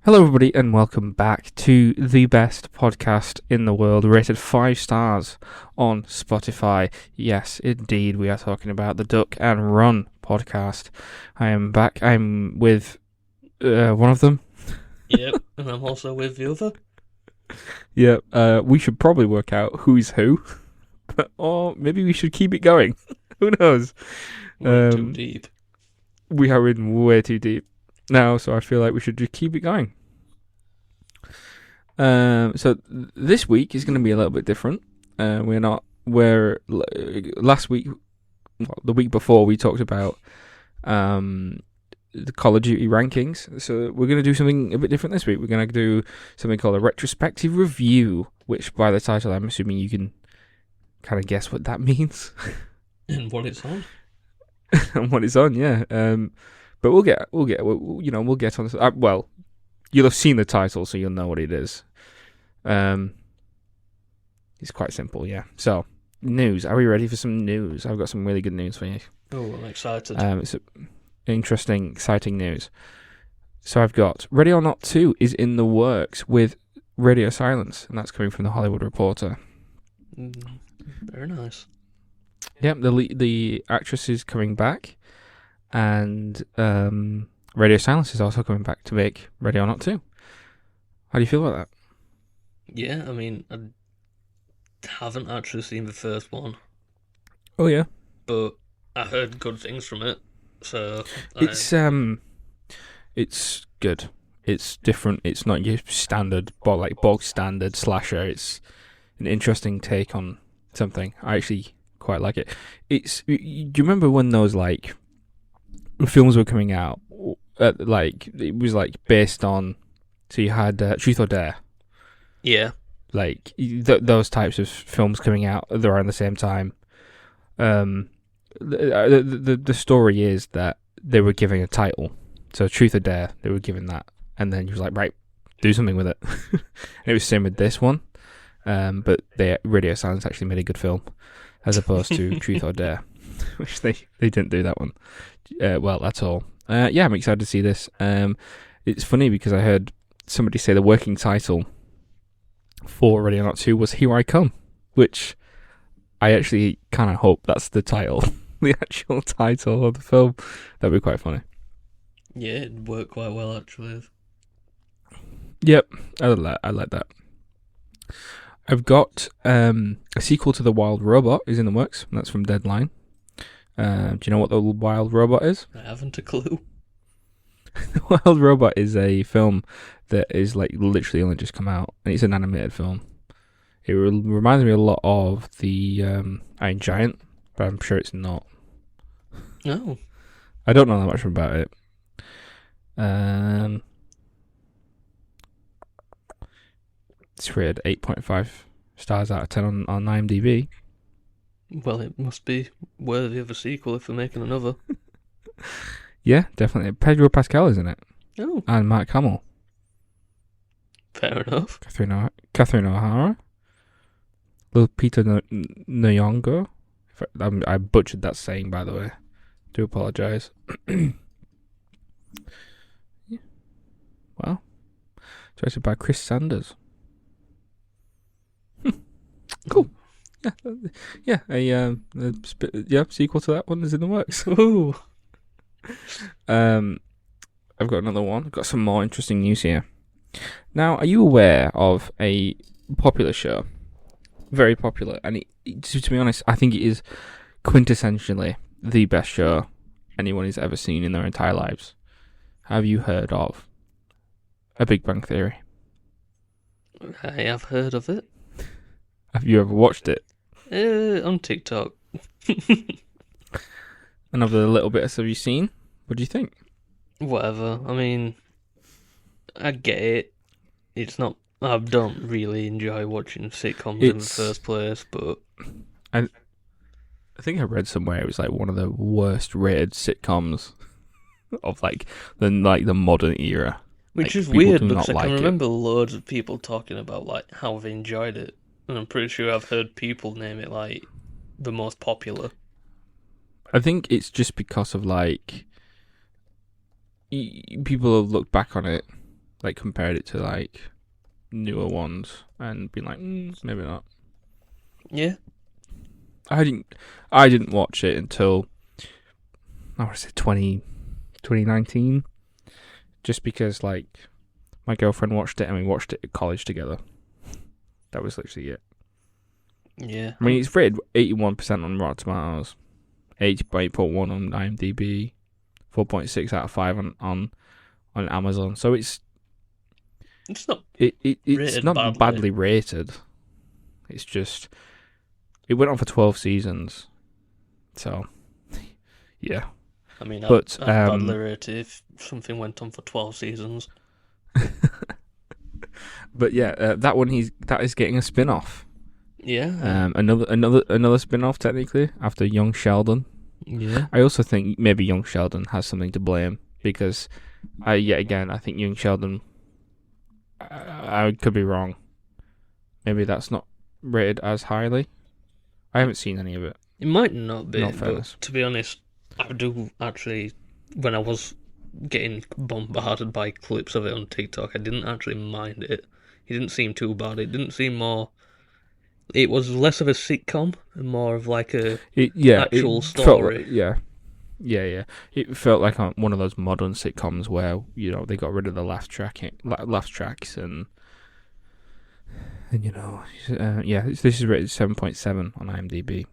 Hello, everybody, and welcome back to the best podcast in the world, rated 5 stars on Spotify. Yes, indeed, we are talking about the Duck and Run podcast. I am back. I'm with one of them. Yep, and I'm also with the other. Yeah, we should probably work out who's who, or maybe we should keep it going. Who knows? We're too deep. We are in way too deep now, so I feel like we should just keep it going. So this week is going to be a little bit different. Last week, the week before, we talked about the Call of Duty rankings. So we're going to do something a bit different this week. We're going to do something called a retrospective review, which by the title, I'm assuming you can kind of guess what that means. And what it's on. And what it's on, yeah. But we'll get on this. Well, you'll have seen the title, so you'll know what it is. It's quite simple, yeah. So, news. Are we ready for some news? I've got some really good news for you. Oh, I'm excited. It's interesting, exciting news. So I've got Ready or Not 2 is in the works with Radio Silence, and that's coming from the Hollywood Reporter. Very nice. Yep, the actress is coming back, and Radio Silence is also coming back to make Ready or Not 2. How do you feel about that? Yeah, I mean, I haven't actually seen the first one. Oh yeah, but I heard good things from it, so it's good. It's different. It's not your standard, bog standard slasher. It's an interesting take on something. I actually quite like it. Do you remember when those films were coming out? It was based on. So you had Truth or Dare. Yeah. Those types of films coming out around the same time. The story is that they were giving a title. So Truth or Dare, they were given that. And then he was like, right, do something with it. And it was the same with this one. But Radio Silence actually made a good film as opposed to Truth or Dare, which they didn't do that one. Well, that's all. Yeah, I'm excited to see this. It's funny because I heard somebody say the working title for Ready or Not 2 was Here I Come, which I actually kind of hope that's the title, the actual title of the film. That'd be quite funny. Yeah, it'd work quite well, actually. Yep, I like that. I've got a sequel to The Wild Robot is in the works, and that's from Deadline. Do you know what The Wild Robot is? I haven't a clue. The Wild Robot is a film that is literally only just come out, and it's an animated film. It reminds me a lot of the Iron Giant, but I'm sure it's not. No. I don't know that much about it. It's rated 8.5 stars out of 10 on IMDb. Well, it must be worthy of a sequel if they're making another. Yeah, definitely. Pedro Pascal is in it. Oh. And Mark Hamill. Fair enough. Kathryn Hahn. Lupita Nyong'o. I butchered that saying, by the way. Do apologise. Yeah. Well, directed by Chris Sanders. Cool. Yeah. Sequel to that one is in the works. Ooh. I've got another one. I've got some more interesting news here. Now, are you aware of a popular show? Very popular, and to be honest, I think it is quintessentially the best show anyone has ever seen in their entire lives. Have you heard of A Big Bang Theory? I have heard of it. Have you ever watched it? On TikTok. And of the little bits have you seen? What do you think? Whatever. I mean, I get it. It's not. I don't really enjoy watching sitcoms in the first place, but I think I read somewhere it was one of the worst rated sitcoms of the modern era. Which is weird because I can remember loads of people talking about how they enjoyed it, and I'm pretty sure I've heard people name it the most popular. I think it's just because of people have looked back on it like compared it to like newer ones and been like, maybe not. Yeah. I didn't watch it until I want to say 2019, just because like my girlfriend watched it and we watched it at college together. That was literally it. Yeah. I mean, it's rated 81% on Rotten Tomatoes, 8.1 on IMDb, 4.6 out of 5 on Amazon. So it's not it's not badly rated. It's just it went on for 12 seasons. So yeah. I mean, but I'd badly rate it if something went on for 12 seasons. But yeah, that is getting a spin-off. Yeah. Another spin-off technically after Young Sheldon. Yeah. I also think maybe Young Sheldon has something to blame because I think Young Sheldon. I could be wrong. Maybe that's not rated as highly. I haven't seen any of it. It might not be, fairness. But to be honest, I do actually. When I was getting bombarded by clips of it on TikTok, I didn't actually mind it. It didn't seem too bad. It didn't seem more. It was less of a sitcom and more of like actual story. Yeah. It felt like one of those modern sitcoms where they got rid of the laugh tracks and this is rated 7.7 on IMDb.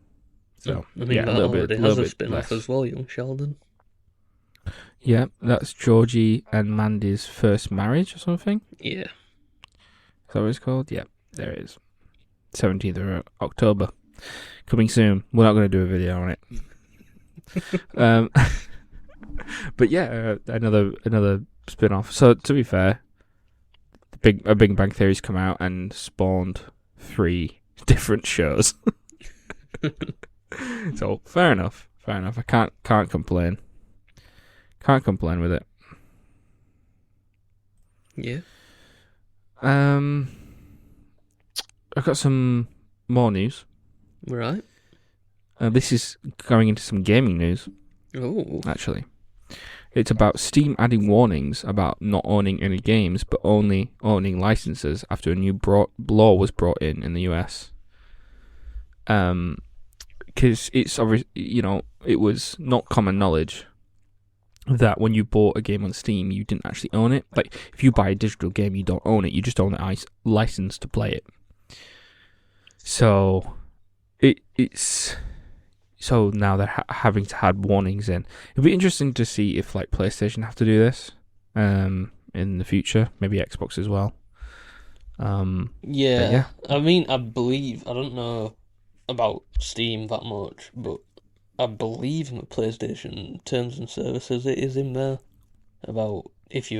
So I mean, a that little already bit, has little a bit spin-off less. as well, Young Sheldon. Yeah, that's Georgie and Mandy's first marriage or something. Yeah. Is that what it's called? Yeah, there it is. 17th of October. Coming soon. We're not going to do a video on it. But yeah, another spin-off. So to be fair, a Big Bang Theory's come out and spawned 3 different shows. So fair enough. I can't complain. Can't complain with it. Yeah. I've got some more news. Right. This is going into some gaming news. Oh. Actually, it's about Steam adding warnings about not owning any games, but only owning licenses after a new law was brought in the US. Because it's obvious, it was not common knowledge that when you bought a game on Steam, you didn't actually own it. Like, if you buy a digital game, you don't own it. You just own the license to play it. So, it's... So now they're having to add warnings in. It'll be interesting to see if, like, PlayStation have to do this in the future. Maybe Xbox as well. Yeah. I mean, I don't know about Steam that much, but I believe in the PlayStation terms and services it is in there about if you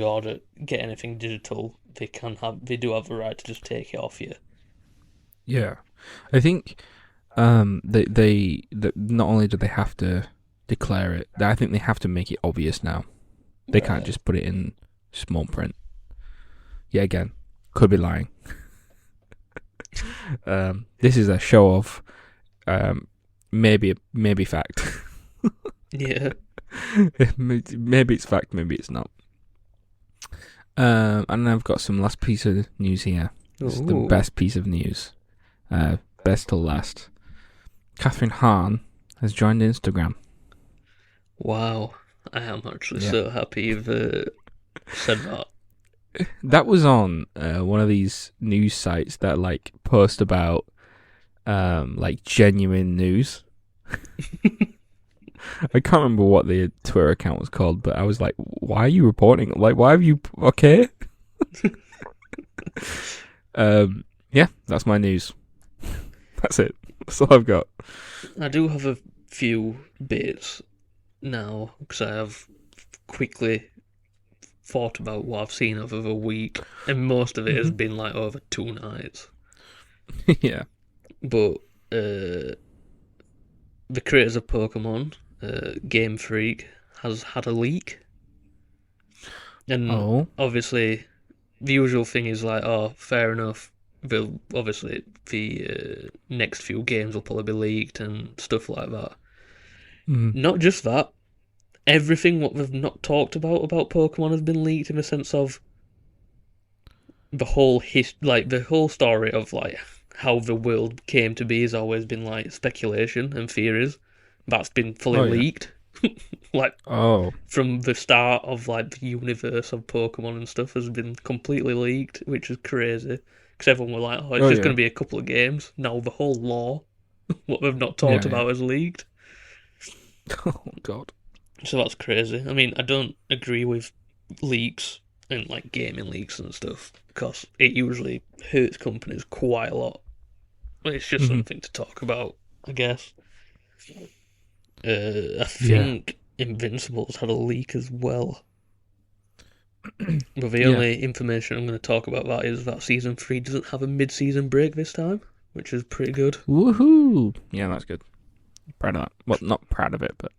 get anything digital, they do have the right to just take it off you. Yeah, I think they not only do they have to declare it, I think they have to make it obvious now. They can't just put it in small print. Yeah, again, could be lying. This is a show of maybe fact. Yeah. Maybe it's fact, maybe it's not. And I've got some last piece of news here. This is the best piece of news. Best till last. Kathryn Hahn has joined Instagram. Wow. I am actually so happy you've said that. That was on one of these news sites that like post about like genuine news. I can't remember what the Twitter account was called, but I was like, why are you reporting? Like, why have you... Okay. Yeah, that's my news. That's it. That's all I've got. I do have a few bits now, because I have quickly thought about what I've seen over the week, and most of it has been like over 2 nights. Yeah. But the creators of Pokemon, Game Freak, has had a leak. And obviously, the usual thing is like, oh, fair enough. Obviously, the next few games will probably be leaked and stuff like that. Not just that. Everything what they've not talked about Pokemon has been leaked in the sense of the whole the whole story of like how the world came to be has always been like speculation and theories. That's been fully Oh yeah. leaked. Like Oh from the start of like the universe of Pokemon and stuff has been completely leaked, which is crazy. Because everyone were like, "Oh, it's oh just yeah. going to be a couple of games." Now the whole lore, what they've not talked Yeah yeah. about, is leaked. Oh god. So that's crazy. I mean, I don't agree with leaks and like gaming leaks and stuff because it usually hurts companies quite a lot. But it's just Hmm. something to talk about, I guess. I Yeah. think Invincible's had a leak as well. But the Yeah. only information I'm going to talk about that is that season 3 doesn't have a mid-season break this time, which is pretty good. Woohoo! Yeah, that's good. Proud of that. Well, not proud of it, but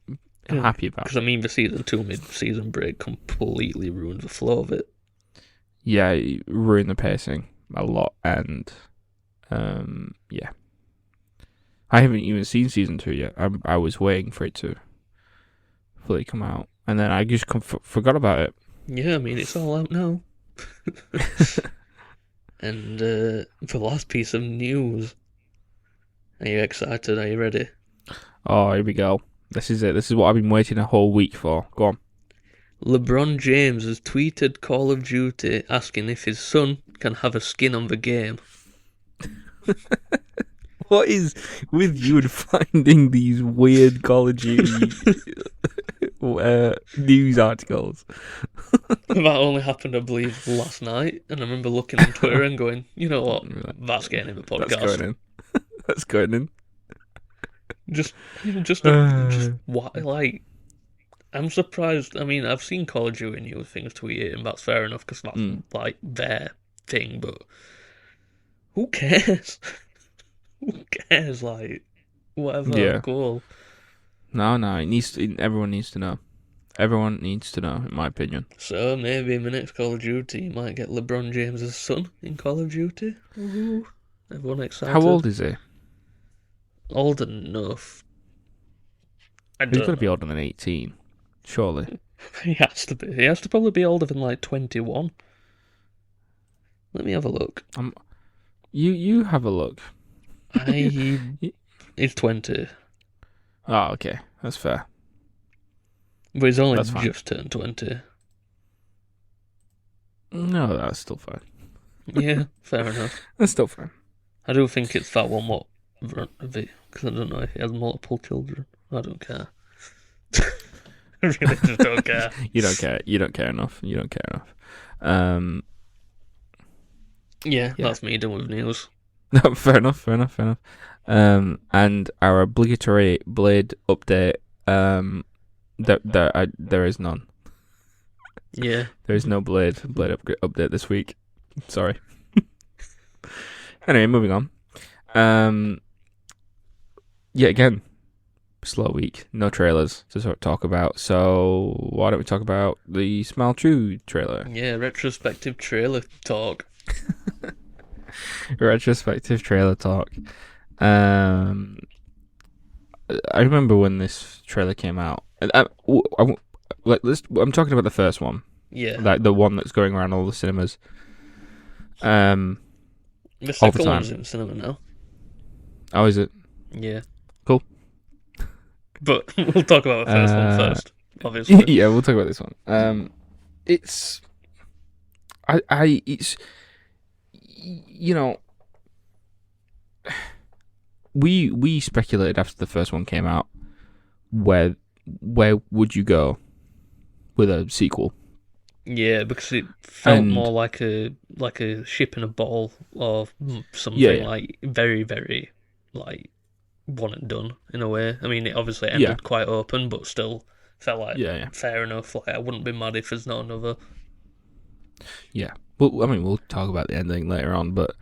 happy about Because it. I mean, the season 2 mid-season break completely ruined the flow of it. Yeah, it ruined the pacing a lot, and yeah. I haven't even seen season 2 yet. I was waiting for it to fully come out, and then I just forgot about it. Yeah, I mean, it's all out now. And the last piece of news. Are you excited? Are you ready? Oh, here we go. This is it. This is what I've been waiting a whole week for. Go on. LeBron James has tweeted Call of Duty asking if his son can have a skin on the game. What is with you and finding these weird Call of Duty news articles? That only happened, I believe, last night. And I remember looking on Twitter and going, you know what? That's getting in the podcast. That's going in. That's going in. Just what? Like, I'm surprised. I mean, I've seen Call of Duty news things tweeted, and that's fair enough because that's like their thing. But who cares? Who cares? Like, whatever. Yeah. Cool. No. It needs to, everyone needs to know. Everyone needs to know, in my opinion. So maybe in the next Call of Duty, you might get LeBron James's son in Call of Duty. Ooh. Everyone excited. How old is he? Old enough. He's got to be older than 18, surely. He has to be. He has to probably be older than like 21. Let me have a look. You have a look. He's 20. Oh, okay. That's fair. But he's only That's fine. just turned 20. No, that's still fine. Yeah, fair enough. That's still fine. I do think it's that one more because I don't know if he has multiple children. I don't care. I really just don't care. You don't care. You don't care enough. You don't care enough. Yeah, Yeah. that's me done with news. No, fair enough. And our obligatory Blade update. There is none. Yeah. There is no Blade update this week. Sorry. Anyway, moving on. Yeah, again, slow week. No trailers to sort of talk about. So why don't we talk about the Smile True trailer? Yeah, retrospective trailer talk. Retrospective trailer talk. I remember when this trailer came out. I'm talking about the first one. Yeah. Like the one that's going around all the cinemas. The all the second time. one's in cinema now. Oh, is it? Yeah. Cool. But we'll talk about the first one first, obviously. Yeah, we'll talk about this one. It's, it's, you know, we speculated after the first one came out, where would you go with a sequel? Yeah, because it felt And- more like a ship in a bottle or something Yeah. like very, very like one and done in a way. I mean, it obviously ended quite open, but still felt like fair enough. Like I wouldn't be mad if there's not another. Yeah. Well, I mean, we'll talk about the ending later on, but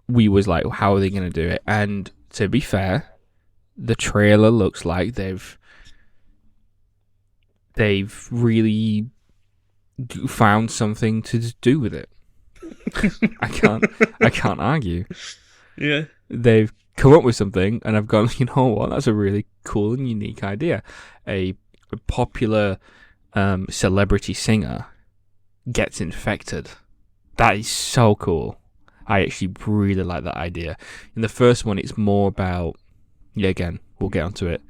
we was like, how are they going to do it? And to be fair, the trailer looks like they've really found something to do with it. I can't argue. Yeah. They've come up with something, and I've gone, you know what? That's a really cool and unique idea. A popular celebrity singer gets infected That is so cool. I actually really like that idea. In the first one, it's more about, yeah, again, we'll get onto it,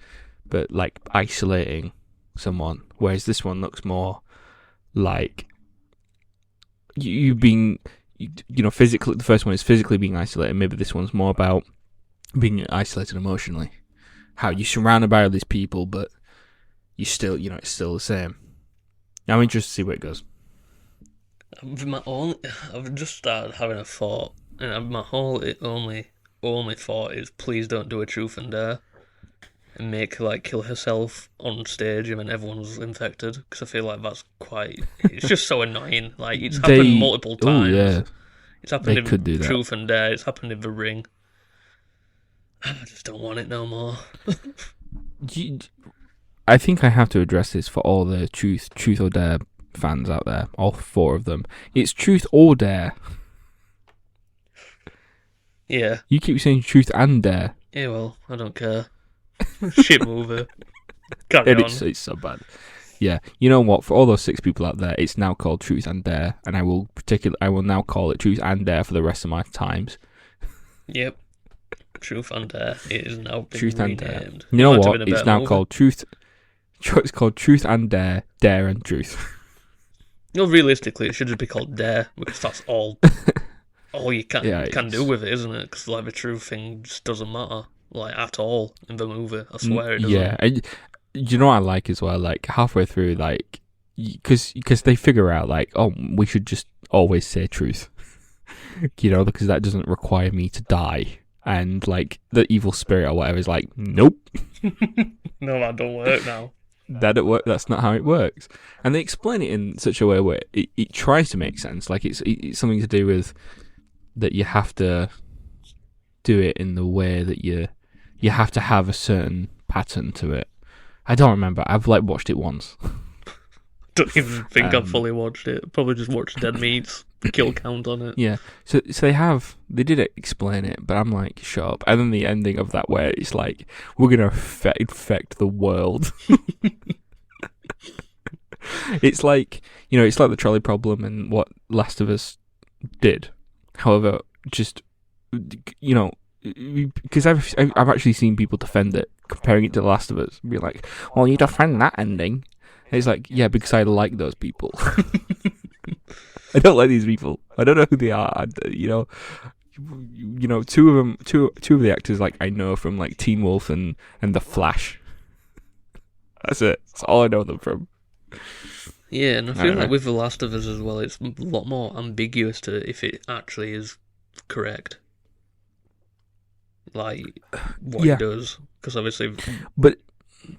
but like isolating someone, whereas this one looks more like you being, physically. The first one is physically being isolated. Maybe this one's more about being isolated emotionally. How you're surrounded by all these people, but you still, it's still the same. I'm interested to see where it goes. I've just started having a thought, and my only thought is, please don't do a truth and dare and make her like kill herself on stage and then everyone's infected, because I feel like it's just so annoying. Like, it's happened multiple times. Oh yeah, it's happened could do in that. Truth and Dare. It's happened in The Ring. I just don't want it no more. I think I have to address this for all the truth or dare fans out there, all 4 of them. It's truth or dare. Yeah. You keep saying truth and dare. Yeah, well, I don't care. Shit movie. Carry on. It's so bad. Yeah, you know what? For all those 6 people out there, it's now called Truth and Dare, and I will now call it Truth and Dare for the rest of my times. Yep. Truth and Dare. It is now been Truth renamed. and Dare. You know what? It's now called Truth. It's called Truth and Dare, Dare and Truth. Realistically, it should just be called Dare, because that's all you can do with it, isn't it? Because like the truth thing just doesn't matter, like, at all in the movie. I swear it doesn't. Yeah, and you know what I like as well? Like, halfway through, like, because they figure out, like, oh, we should just always say truth, because that doesn't require me to die. And, like, the evil spirit or whatever is like, nope. No, that don't work now. That don't work. That's not how it works. And they explain it in such a way where it tries to make sense. Like, it's something to do with that you have to do it in the way that you have to have a certain pattern to it. I don't remember. I've watched it once. Don't even think I've fully watched it. Probably just watched Dead Meat's kill count on it. Yeah. So they did explain it, but I'm like, shut up. And then the ending of that where it's like, we're gonna infect the world. It's like, it's like the trolley problem and what Last of Us did. However, just, because I've actually seen people defend it, comparing it to The Last of Us, and be like, well, you defend that ending. And it's like, yeah, because I like those people. I don't like these people. I don't know who they are. Two of the actors, like, I know from, like, Teen Wolf and The Flash. That's it. That's all I know them from. Yeah, and I feel like with The Last of Us as well, it's a lot more ambiguous to if it actually is correct. Like, what it does. Because obviously... But...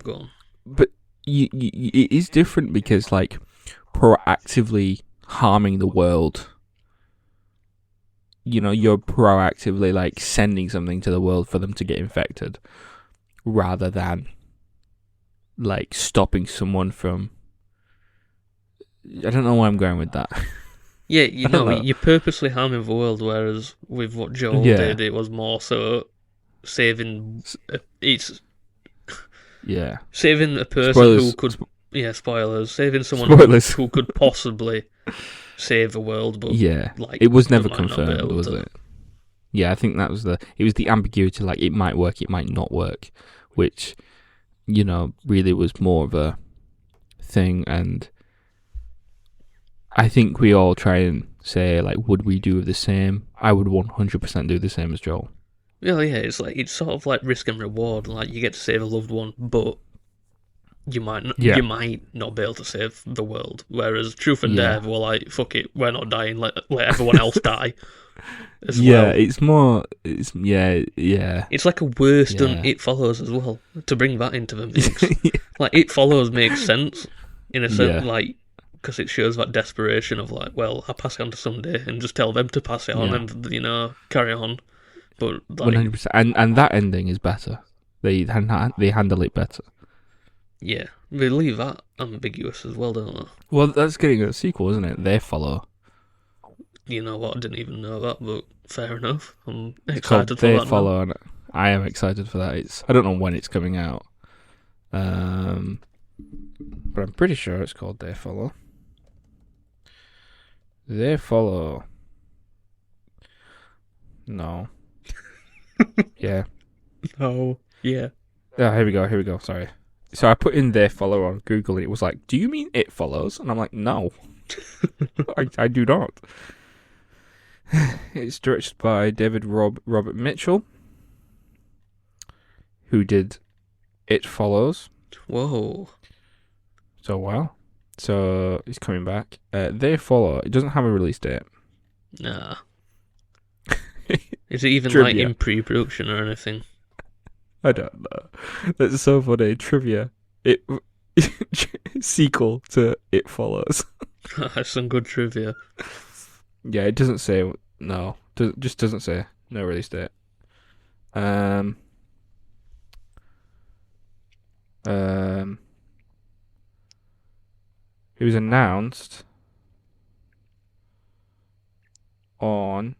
Go on. But it is different because, like, proactively harming the world, you're proactively, like, sending something to the world for them to get infected, rather than, like, stopping someone from... I don't know where I'm going with that. Yeah, you're purposely harming the world, whereas with what Joel did, it was more so saving... saving a person Spoilers. who could... Yeah, spoilers. Saving someone who could possibly save the world, but... Yeah, like, it was never confirmed, was it? Yeah, I think that was it was the ambiguity, like, it might work, it might not work, which, really was more of a thing, and I think we all try and say, like, would we do the same? I would 100% do the same as Joel. Well, yeah, it's sort of like risk and reward. Like, you get to save a loved one, but you might not be able to save the world. Whereas Truth and Dare were like, fuck it, we're not dying, let everyone else die. It's more, it's like a worse than It Follows as well, to bring that into the mix. Like, It Follows makes sense, in a sense, like, because it shows that desperation of, like, well, I'll pass it on to somebody and just tell them to pass it on and, carry on. But, like, 100%. And that ending is better. They handle it better. Yeah, they leave that ambiguous as well, don't they? Well, that's getting a sequel, isn't it? They Follow. You know what? I didn't even know that, but fair enough. I'm for excited for They that. Follow, and I am excited for that. I don't know when it's coming out, but I'm pretty sure it's called They Follow. They Follow. No. Yeah. Oh, yeah. Oh, here we go. Here we go. Sorry. So I put in They Follow on Google, and it was like, "Do you mean It Follows?" And I'm like, "No, I do not." It's directed by Robert Mitchell, who did It Follows. Whoa. So wow. So he's coming back. They Follow. It doesn't have a release date. Nah. Is it even like Trivia. in pre-production or anything? I don't know. That's so funny. Trivia. It sequel to It Follows. That's some good trivia. Yeah, it doesn't say no. Just doesn't say no release date. Um. It was announced on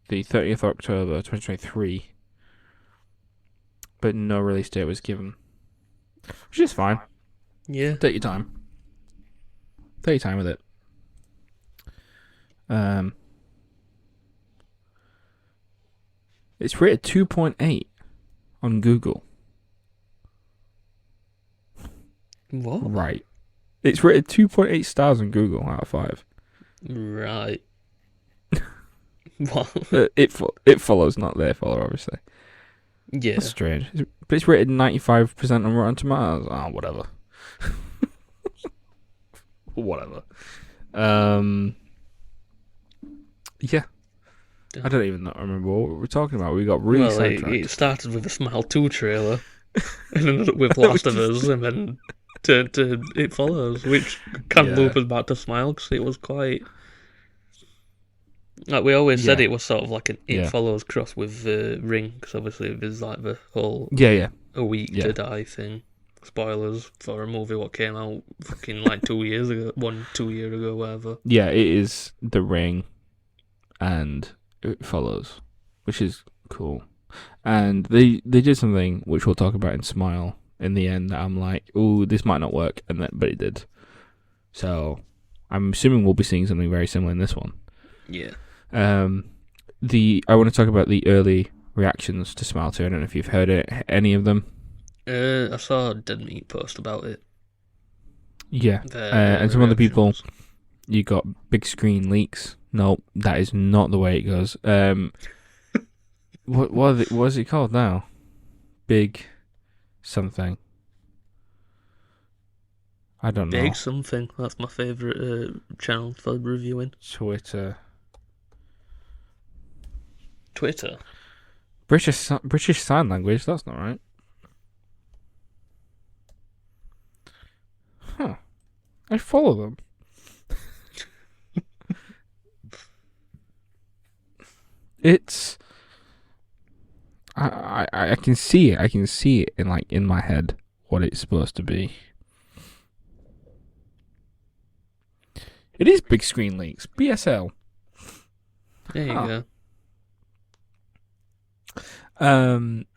the 30th of October 2023, but no release date was given, which is fine. Yeah. Take your time. Take your time with it. It's rated 2.8 on Google. What? Right. It's rated 2.8 stars on Google out of 5. Right. What? It Follows, not They Follow, obviously. Yeah. That's strange. But it's rated 95% on Rotten Tomatoes. Oh, whatever. Whatever. Yeah. I don't even remember what we were talking about. We got really sidetracked. It started with a Smile 2 trailer, and ended up with Last of Us, and then to It Follows, which can loop us back to Smile, because it was quite... Like we always said, it was sort of like an It Follows cross with Ring, because obviously it was like the whole a week to die thing. Spoilers for a movie what came out fucking like 2 years ago, 2 years ago, whatever. Yeah, it is The Ring and It Follows, which is cool. And they did something which we'll talk about in Smile in the end that I'm like, oh, this might not work, but it did. So I'm assuming we'll be seeing something very similar in this one. Yeah. I want to talk about the early reactions to Smile 2. I don't know if you've heard any of them. I saw a Dead Meat post about it. Yeah. And some other people, you got big screen leaks. No, that is not the way it goes. What is it called now? Big something. I don't know. Big something. That's my favourite channel for reviewing. Twitter. British Sign Language. That's not right. Huh. I follow them. It's. I can see it. I can see it in my head what it's supposed to be. It is big screen leaks. BSL. There you go.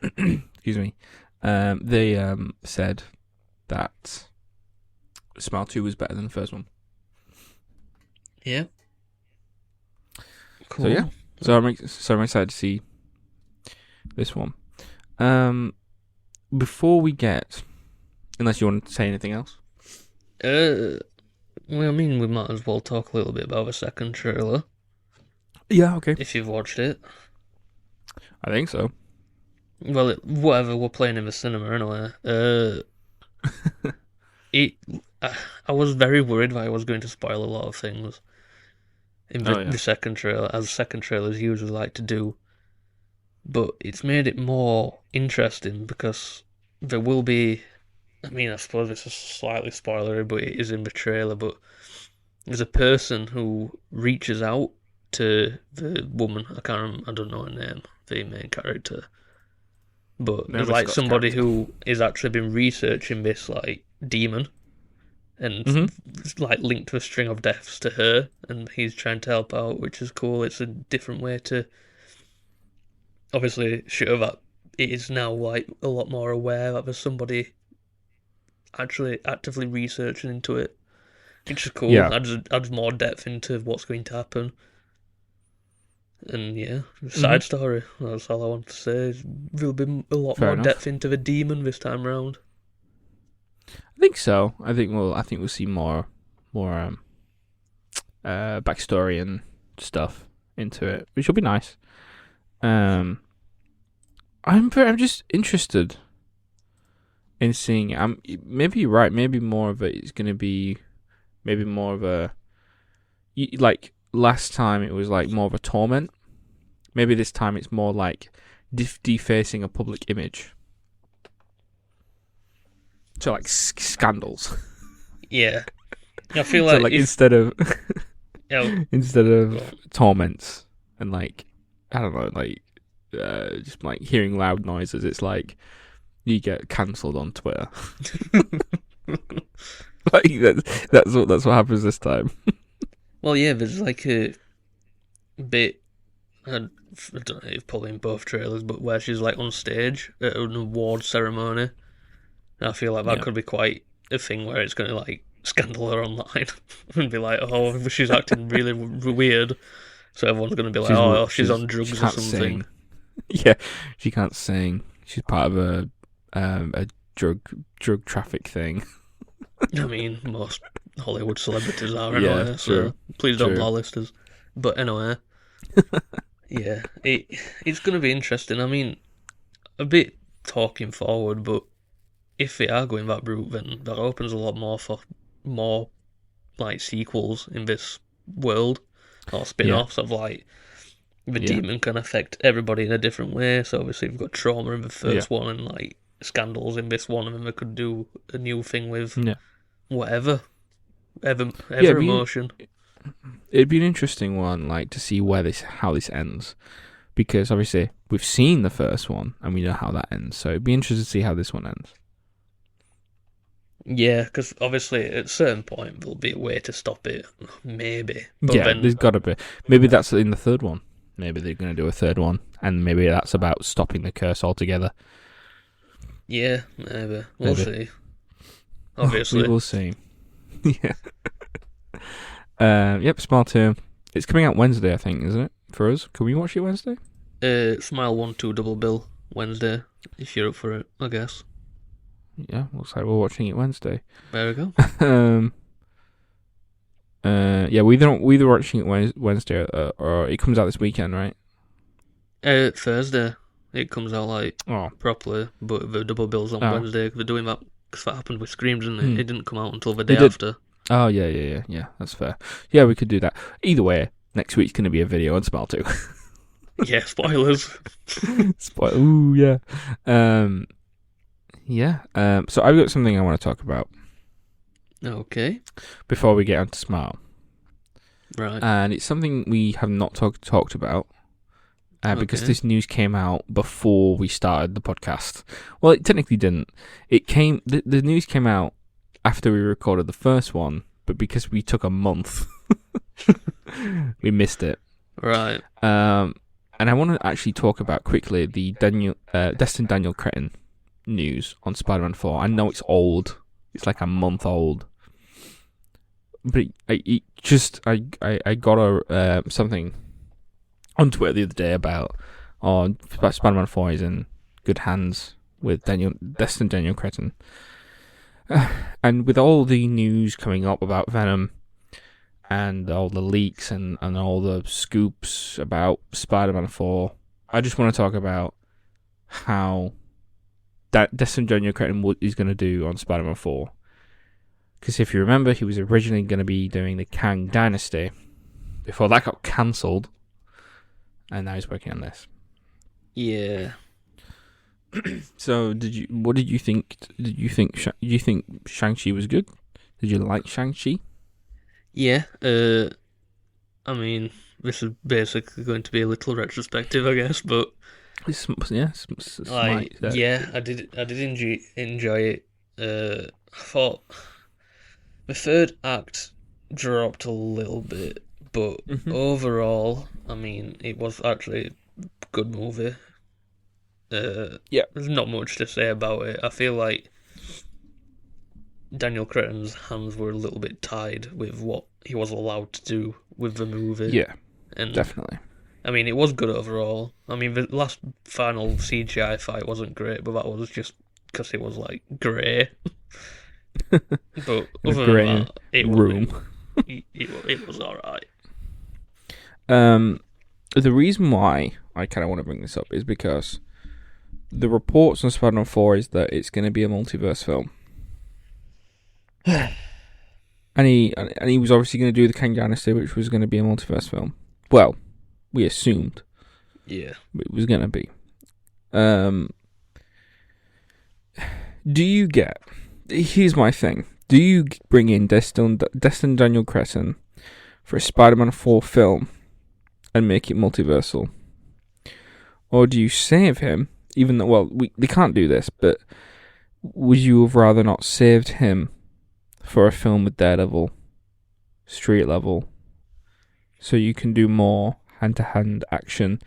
Excuse me. They said that Smile 2 was better than the first one. Yeah. Cool. So yeah. So I'm excited to see this one. Before we get, unless you want to say anything else. Well, I mean, we might as well talk a little bit about the second trailer. Yeah. Okay. If you've watched it. I think so. Well, whatever, we're playing in the cinema anyway. I was very worried that I was going to spoil a lot of things in the second trailer, as second trailers usually like to do. But it's made it more interesting because there will be... I mean, I suppose it's a slightly spoilery, but it is in the trailer, but there's a person who reaches out to the woman. I don't know her name, the main character. But there's like somebody who is actually been researching this like demon, and like linked to a string of deaths to her, and he's trying to help out, which is cool. It's a different way to obviously show that it is now like a lot more aware that there's somebody actually actively researching into it, which is cool. Adds more depth into what's going to happen. And yeah, side story. That's all I want to say. There'll be a lot Fair more enough. depth into the demon this time round. I think so. I think we'll see more backstory and stuff into it, which will be nice. I'm just interested in seeing. Maybe you're right. Maybe more of it is going to be maybe more of a like last time it was like more of a torment. Maybe this time it's more like defacing a public image. So like scandals. Yeah, I feel So like like if, instead of yeah, instead go of on. torments and like I don't know, like just like hearing loud noises, it's like you get cancelled on Twitter. Like that's what happens this time. Well, yeah, there's like a bit. I don't know if probably in both trailers, but where she's like on stage at an award ceremony. And I feel like that Yeah. could be quite a thing where it's going to like scandal her online and be like, oh, she's acting really weird. So everyone's going to be like, oh, she's on she drugs or can't something. sing. Yeah, she can't sing. She's part of a drug traffic thing. I mean, most Hollywood celebrities are Yeah, anyway, so true, please don't true. blacklist us. But anyway, yeah, it's going to be interesting. I mean, a bit talking forward, but if they are going that route, then that opens a lot more for more like sequels in this world or spin-offs of like the Yeah. demon can affect everybody in a different way. So obviously we've got trauma in the first Yeah. one and like scandals in this one, and then we could do a new thing with Yeah. whatever, ever Yeah, emotion. it'd be an interesting one, like to see how this ends, because obviously we've seen the first one and we know how that ends. So it'd be interesting to see how this one ends. Yeah, because obviously at a certain point there'll be a way to stop it, maybe. But Yeah, then there's got to be. Maybe that's in the third one. Maybe they're going to do a third one, and maybe that's about stopping the curse altogether. yeah, maybe we'll Maybe. see. Obviously, We will see. Yeah. Yep, Smile 2. It's coming out Wednesday, I think, isn't it? For us. Can we watch it Wednesday? Smile 1-2 double bill Wednesday if you're up for it, I guess. Yeah, looks like we're watching it Wednesday. There we go. Yeah, we're either watching it Wednesday or it comes out this weekend, right? Thursday it comes out like properly, but the double bill's on Wednesday. They're doing that because that happened with Scream, didn't it? It didn't come out until the day after. Oh yeah. That's fair. Yeah, we could do that. Either way, next week's going to be a video on Smile 2. Yeah, spoilers. Ooh, yeah. So I've got something I want to talk about. Okay. Before we get on to Smile. Right. And it's something we have not talked about. Because this news came out before we started the podcast. Well, it technically didn't. The news came out after we recorded the first one, but because we took a month, we missed it. Right. And I want to actually talk about quickly the Destin Daniel Cretton news on Spider-Man 4. I know it's old. It's like a month old. But I got something on Twitter the other day about Spider-Man 4 is in good hands with Destin Daniel Cretton. And with all the news coming up about Venom and all the leaks and all the scoops about Spider-Man 4, I just want to talk about how Destin Daniel Cretton is going to do on Spider-Man 4. Because if you remember, he was originally going to be doing the Kang Dynasty before that got cancelled, and now he's working on this. Yeah. So, what did you think? Did you think Shang-Chi was good? Did you like Shang-Chi? Yeah. I mean, this is basically going to be a little retrospective, I guess, but I did enjoy it. I thought the third act dropped a little bit, but overall, I mean, it was actually a good movie. There's not much to say about it. I feel like Daniel Cretton's hands were a little bit tied with what he was allowed to do with the movie. Yeah, and definitely. I mean, it was good overall. I mean, the last final CGI fight wasn't great, but that was just because it was like grey. But In a other than grey that, it was room. it was all right. Um, the reason why I kind of want to bring this up is because the reports on Spider-Man 4 is that it's going to be a multiverse film. And he was obviously going to do the Kang Dynasty, which was going to be a multiverse film. Well, we assumed Yeah. it was going to be. Do you get... Here's my thing. Do you bring in Destin Daniel Cretton for a Spider-Man 4 film and make it multiversal? Or do you save him, even though, well, they can't do this, but would you have rather not saved him for a film with Daredevil, street level, so you can do more hand-to-hand action?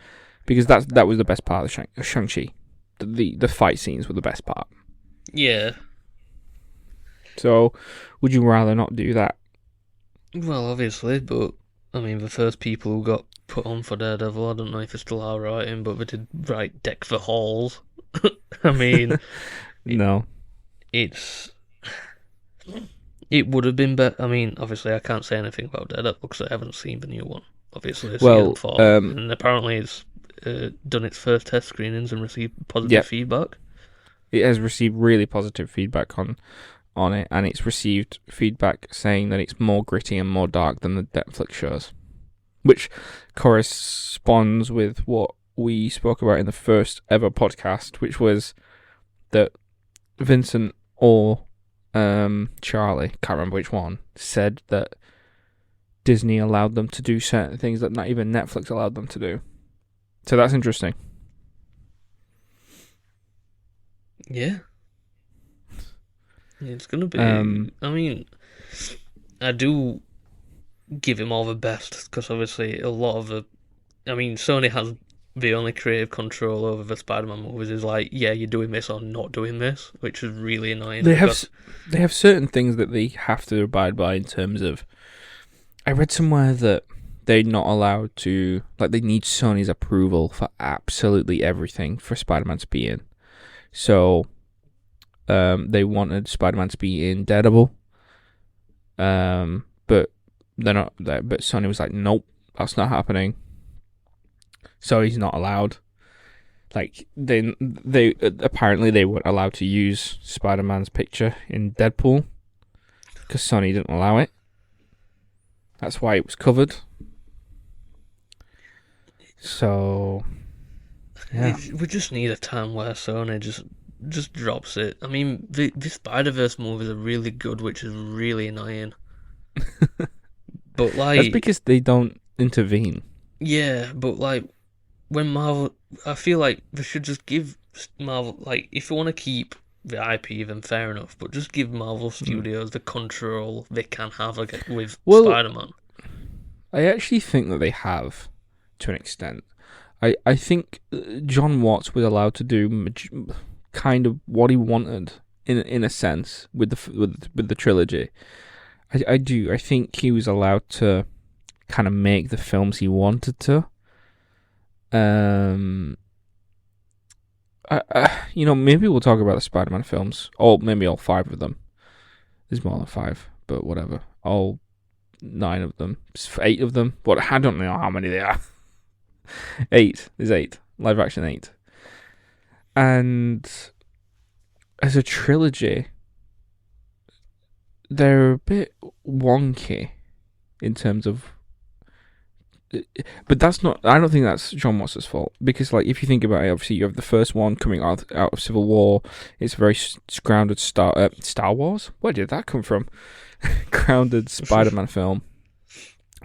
Because that was the best part of Shang-Chi. The fight scenes were the best part. Yeah. So, would you rather not do that? Well, obviously, but I mean, the first people who got put on for Daredevil, I don't know if they still are writing, but they did write Dexter Halls. I mean, No. it would have been better. I mean, obviously, I can't say anything about Daredevil because I haven't seen the new one. Obviously, Well, and apparently it's done its first test screenings and received positive feedback. It has received really positive feedback on it, and it's received feedback saying that it's more gritty and more dark than the Netflix shows, which corresponds with what we spoke about in the first ever podcast, which was that Vincent or Charlie, can't remember which one, said that Disney allowed them to do certain things that not even Netflix allowed them to do. So that's interesting. Yeah. It's gonna be. I mean, I do give him all the best because obviously a lot of the. I mean, Sony has the only creative control over the Spider-Man movies. Is like, yeah, you're doing this or not doing this, which is really annoying. They have certain things that they have to abide by in terms of. I read somewhere that they're not allowed to, like, they need Sony's approval for absolutely everything for Spider-Man to be in. So, they wanted Spider-Man to be in Daredevil, but they're not. But Sony was like, nope, that's not happening. So he's not allowed. Like they apparently they weren't allowed to use Spider-Man's picture in Deadpool because Sony didn't allow it. That's why it was covered. So, yeah. We just need a time where Sony just drops it. I mean, the Spider-Verse movies are really good, which is really annoying. But like, that's because they don't intervene. Yeah, but like when Marvel, I feel like they should just give Marvel, like, if you want to keep the IP, then fair enough, but just give Marvel Studios the control they can have with Spider-Man. I actually think that they have, to an extent. I think John Watts was allowed to do kind of what he wanted in a sense with the trilogy. I do. I think he was allowed to kind of make the films he wanted to. Maybe we'll talk about the Spider-Man films, or maybe all 5 of them. There's more than 5, but whatever. All 9 of them, 8 of them. But I don't know how many they are. 8. There's 8. Live action 8. And as a trilogy, they're a bit wonky in terms of. But that's not. I don't think that's John Watts' fault, because, like, if you think about it, obviously you have the first one coming out of Civil War. It's a very grounded Star Wars. Where did that come from? Grounded Spider-Man film,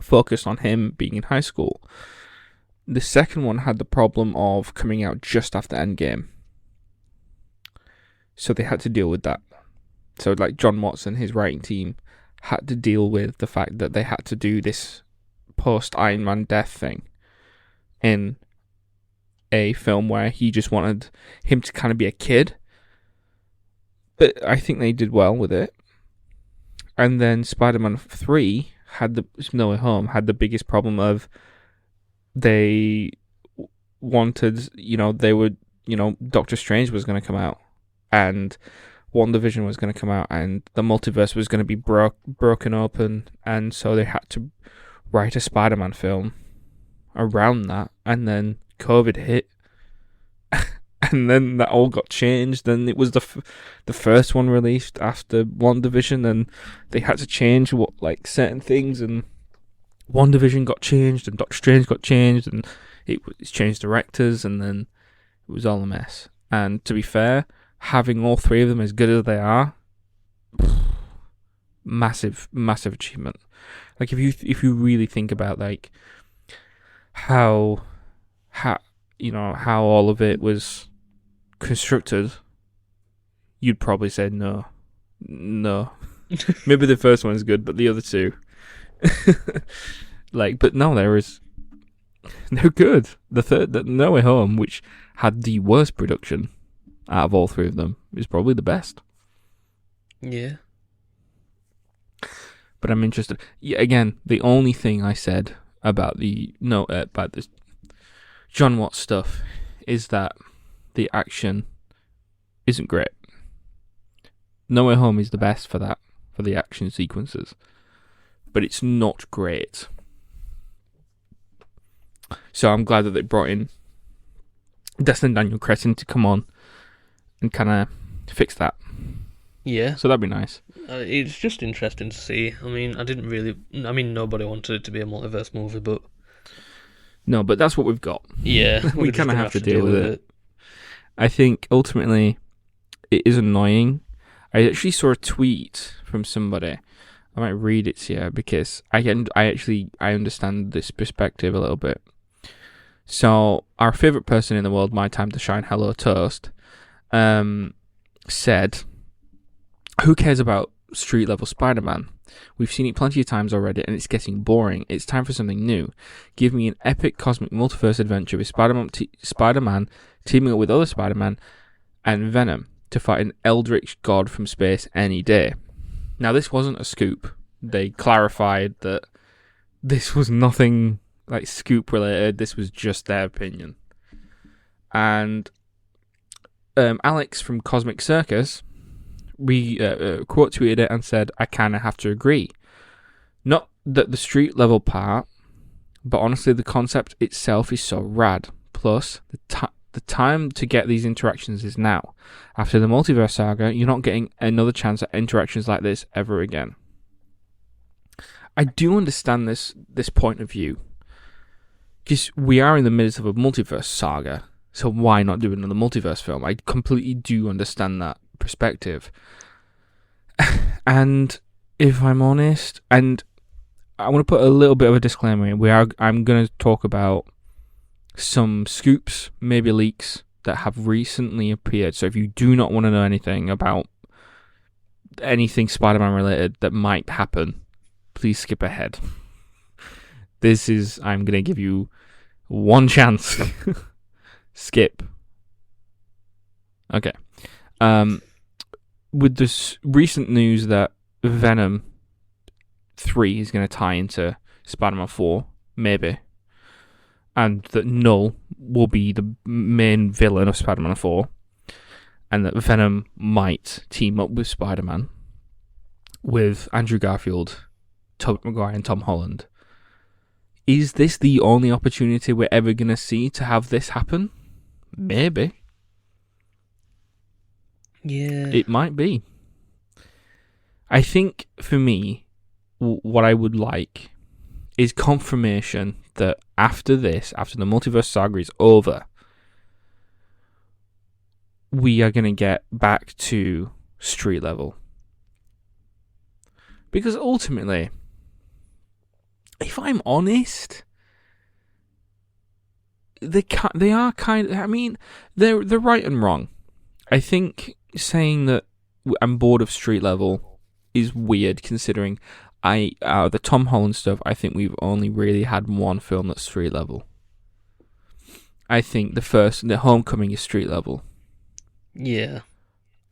focused on him being in high school. The second one had the problem of coming out just after Endgame, so they had to deal with that. So, like, John Watts and his writing team had to deal with the fact that they had to do this post Iron Man death thing in a film where he just wanted him to kind of be a kid. But I think they did well with it. And then Spider-Man 3 had No Way Home had the biggest problem of they wanted, they would, Doctor Strange was going to come out, and WandaVision was going to come out, and the multiverse was going to be broken open, and so they had to write a Spider-Man film around that, and then COVID hit, and then that all got changed, and it was the first one released after WandaVision, and they had to change certain things, and WandaVision got changed, and Doctor Strange got changed, and it's changed directors, and then it was all a mess. And to be fair, having all three of them as good as they are, massive achievement. Like if you really think about like how all of it was constructed, you'd probably say no. Maybe the first one's good, but the other two, but no, they're good. The No Way Home, which had the worst production out of all three of them, is probably the best. Yeah. But I'm interested. Yeah, again, the only thing I said about about this John Watts stuff is that the action isn't great. No Way Home is the best for that, for the action sequences, but it's not great. So I'm glad that they brought in Destin Daniel Cretton to come on and kind of fix that. Yeah. So that'd be nice. It's just interesting to see. I mean, nobody wanted it to be a multiverse movie, but... No, but that's what we've got. Yeah. We kind of have to deal with it. I think, ultimately, it is annoying. I actually saw a tweet from somebody. I might read it to you, because I understand this perspective a little bit. So, our favourite person in the world, My Time to Shine, Hello Toast, said, "Who cares about street-level Spider-Man? We've seen it plenty of times already, and it's getting boring. It's time for something new. Give me an epic cosmic multiverse adventure with Spider-Man teaming up with other Spider-Man and Venom to fight an eldritch god from space any day." Now, this wasn't a scoop. They clarified that this was nothing like scoop related. This was just their opinion. And Alex from Cosmic Circus quote tweeted it and said, "I kind of have to agree. Not that the street level part, but honestly the concept itself is so rad. Plus, the time to get these interactions is now. After the multiverse saga, you're not getting another chance at interactions like this ever again." I do understand this point of view, because we are in the midst of a multiverse saga, so why not do another multiverse film? I completely do understand that perspective. And if I'm honest, and I want to put a little bit of a disclaimer in, I'm going to talk about some scoops, maybe leaks, that have recently appeared. So if you do not want to know anything about anything Spider-Man related that might happen, please skip ahead. I'm going to give you one chance. Skip. Okay. With this recent news that Venom 3 is going to tie into Spider-Man 4, maybe, and that Null will be the main villain of Spider-Man 4, and that Venom might team up with Spider-Man, with Andrew Garfield, Tobey Maguire and Tom Holland. Is this the only opportunity we're ever going to see to have this happen? Maybe. Yeah. It might be. I think, for me, what I would like is confirmation that after the multiverse saga is over, we are going to get back to street level. Because ultimately, if I'm honest, they are kind of, I mean, they're right and wrong. I think saying that I'm bored of street level is weird, considering the Tom Holland stuff, I think we've only really had one film that's street level. I think the Homecoming is street level. Yeah.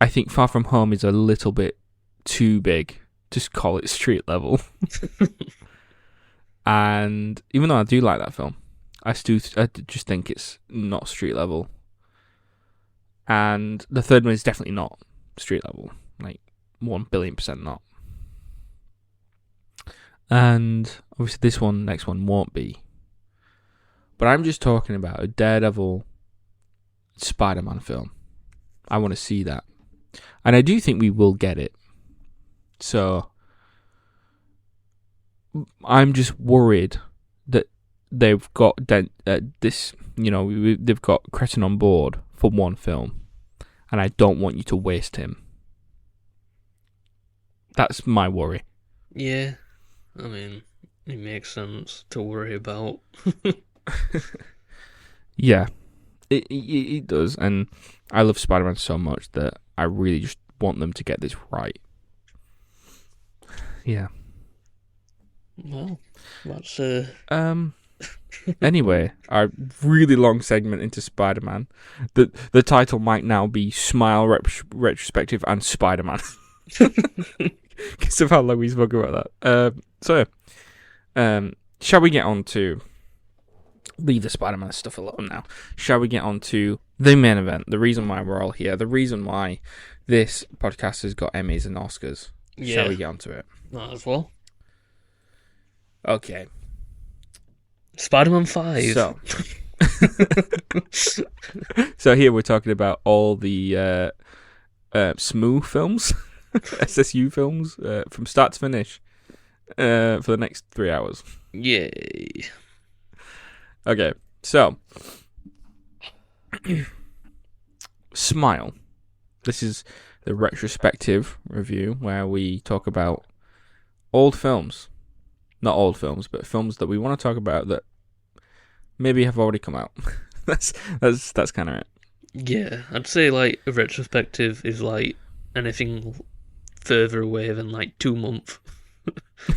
I think Far From Home is a little bit too big to call it street level. And even though I do like that film, I just think it's not street level. And the third one is definitely not street level. Like, 1,000,000,000% not. And obviously this next one won't be. But I'm just talking about a Daredevil Spider-Man film. I want to see that. And I do think we will get it. So I'm just worried that they've got this, they've got Kathryn on board for one film, and I don't want you to waste him. That's my worry. Yeah, I mean, it makes sense to worry about. Yeah, it does, and I love Spider-Man so much that I really just want them to get this right. Yeah. Well, that's Anyway, our really long segment into Spider-Man. The title might now be Smile Retrospective and Spider-Man. Because of how long we spoke about that. Shall we get on to... Leave the Spider-Man stuff alone now. Shall we get on to the main event? The reason why we're all here. The reason why this podcast has got Emmys and Oscars. Yeah. Shall we get on to it? Might as well. Okay. Spider-Man 5. So here we're talking about all the SMU films, SSU films, from start to finish, for the next 3 hours. Yay. Okay, so Smile. This is the retrospective review where we talk about old films. Not old films, but films that we want to talk about that maybe have already come out. that's kind of it. Yeah, I'd say like a retrospective is like anything further away than like 2 months.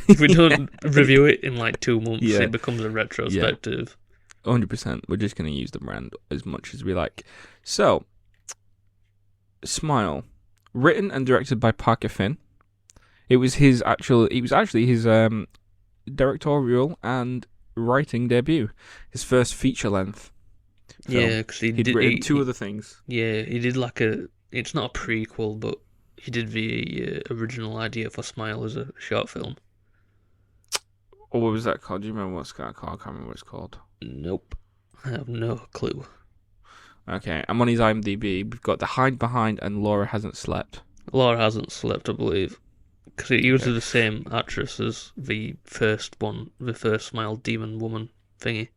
If we don't review it in like 2 months, it becomes a retrospective. 100%. We're just going to use the brand as much as we like. So, Smile, written and directed by Parker Finn. It was actually his directorial and writing debut. His first feature length film. Yeah, because he'd written two other things. Yeah, he did it's not a prequel, but he did the original idea for Smile as a short film. Oh, what was that called? Do you remember what's called? I can't remember what it's called. Nope. I have no clue. Okay, I'm on his IMDb. We've got The Hide Behind and Laura Hasn't Slept. Laura Hasn't Slept, I believe. Because it uses the same actress as the first one, the first Smile Demon Woman thingy.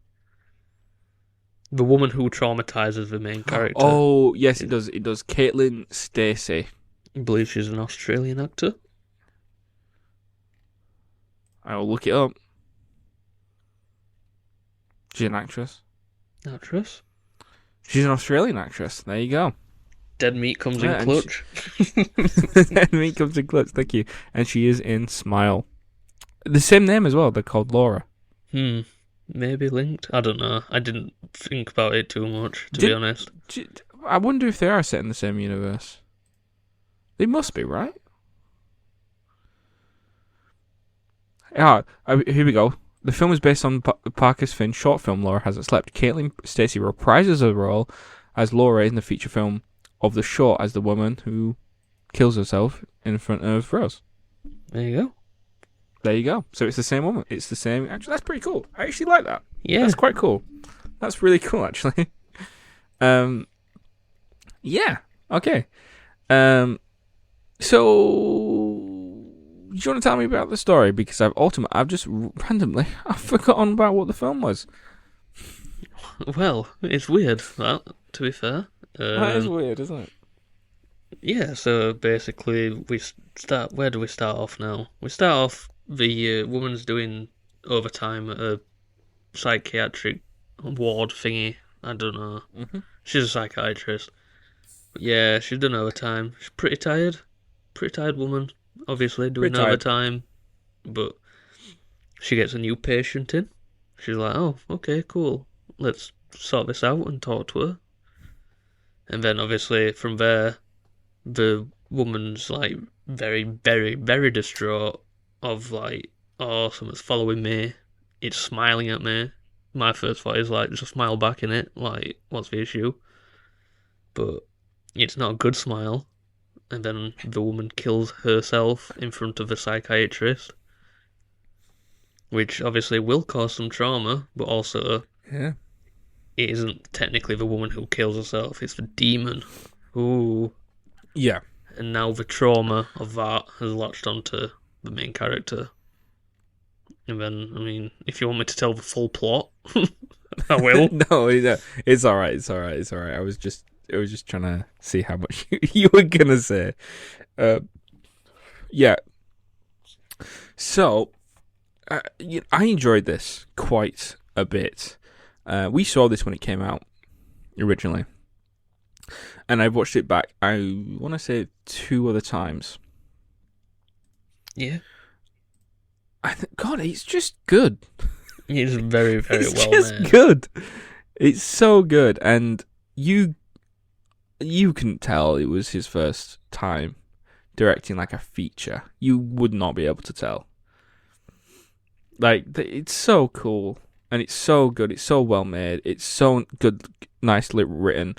The woman who traumatizes the main character. Oh, yes, it does. It does. Caitlin Stacey. I believe she's an Australian actor. I will look it up. She's an actress. Actress? She's an Australian actress. There you go. Dead Meat comes in clutch. Dead Meat comes in clutch, thank you. And she is in Smile. The same name as well. They're called Laura. Maybe linked. I don't know. I didn't think about it too much, to be honest. I wonder if they are set in the same universe. They must be, right? Here we go. The film is based on Parker's Finn short film Laura Hasn't Slept. Caitlin Stacey reprises her role as Laura in the feature film of the short as the woman who kills herself in front of Rose. There you go. So it's the same woman. It's the same. Actually, that's pretty cool. I actually like that. Yeah. That's quite cool. That's really cool, actually. Yeah. Okay. So, do you want to tell me about the story? Because I've just randomly forgotten about what the film was. Well, it's weird, that, to be fair. That is weird, isn't it? Yeah, so basically, where do we start off now? We start off, the woman's doing overtime at a psychiatric ward thingy. I don't know. Mm-hmm. She's a psychiatrist. But yeah, she's done overtime. She's pretty tired. Pretty tired woman, obviously, doing overtime. But she gets a new patient in. She's like, oh, okay, cool. Let's sort this out and talk to her. And then, obviously, from there, the woman's, like, very, very, very distraught of, like, oh, someone's following me. It's smiling at me. my first thought is like, just smile back in it. Like, what's the issue? But it's not a good smile. And then the woman kills herself in front of the psychiatrist, which obviously will cause some trauma, but also Yeah. it isn't technically the woman who kills herself, it's the demon. Ooh. Yeah. And now the trauma of that has latched onto the main character. And then, I mean, if you want me to tell the full plot, I will. No, it's all right. It's all right. It's all right. I was just trying to see how much you were gonna say. Yeah. So, I enjoyed this quite a bit. We saw this when it came out originally, and I watched it back. I want to say 2 other times. Yeah. God, it's just good. It's very, very It's well just made. good. It's so good, and you can tell it was his first time directing like a feature. You would not be able to tell. Like, it's so cool, and it's so good. It's so well made. It's so good, nicely written,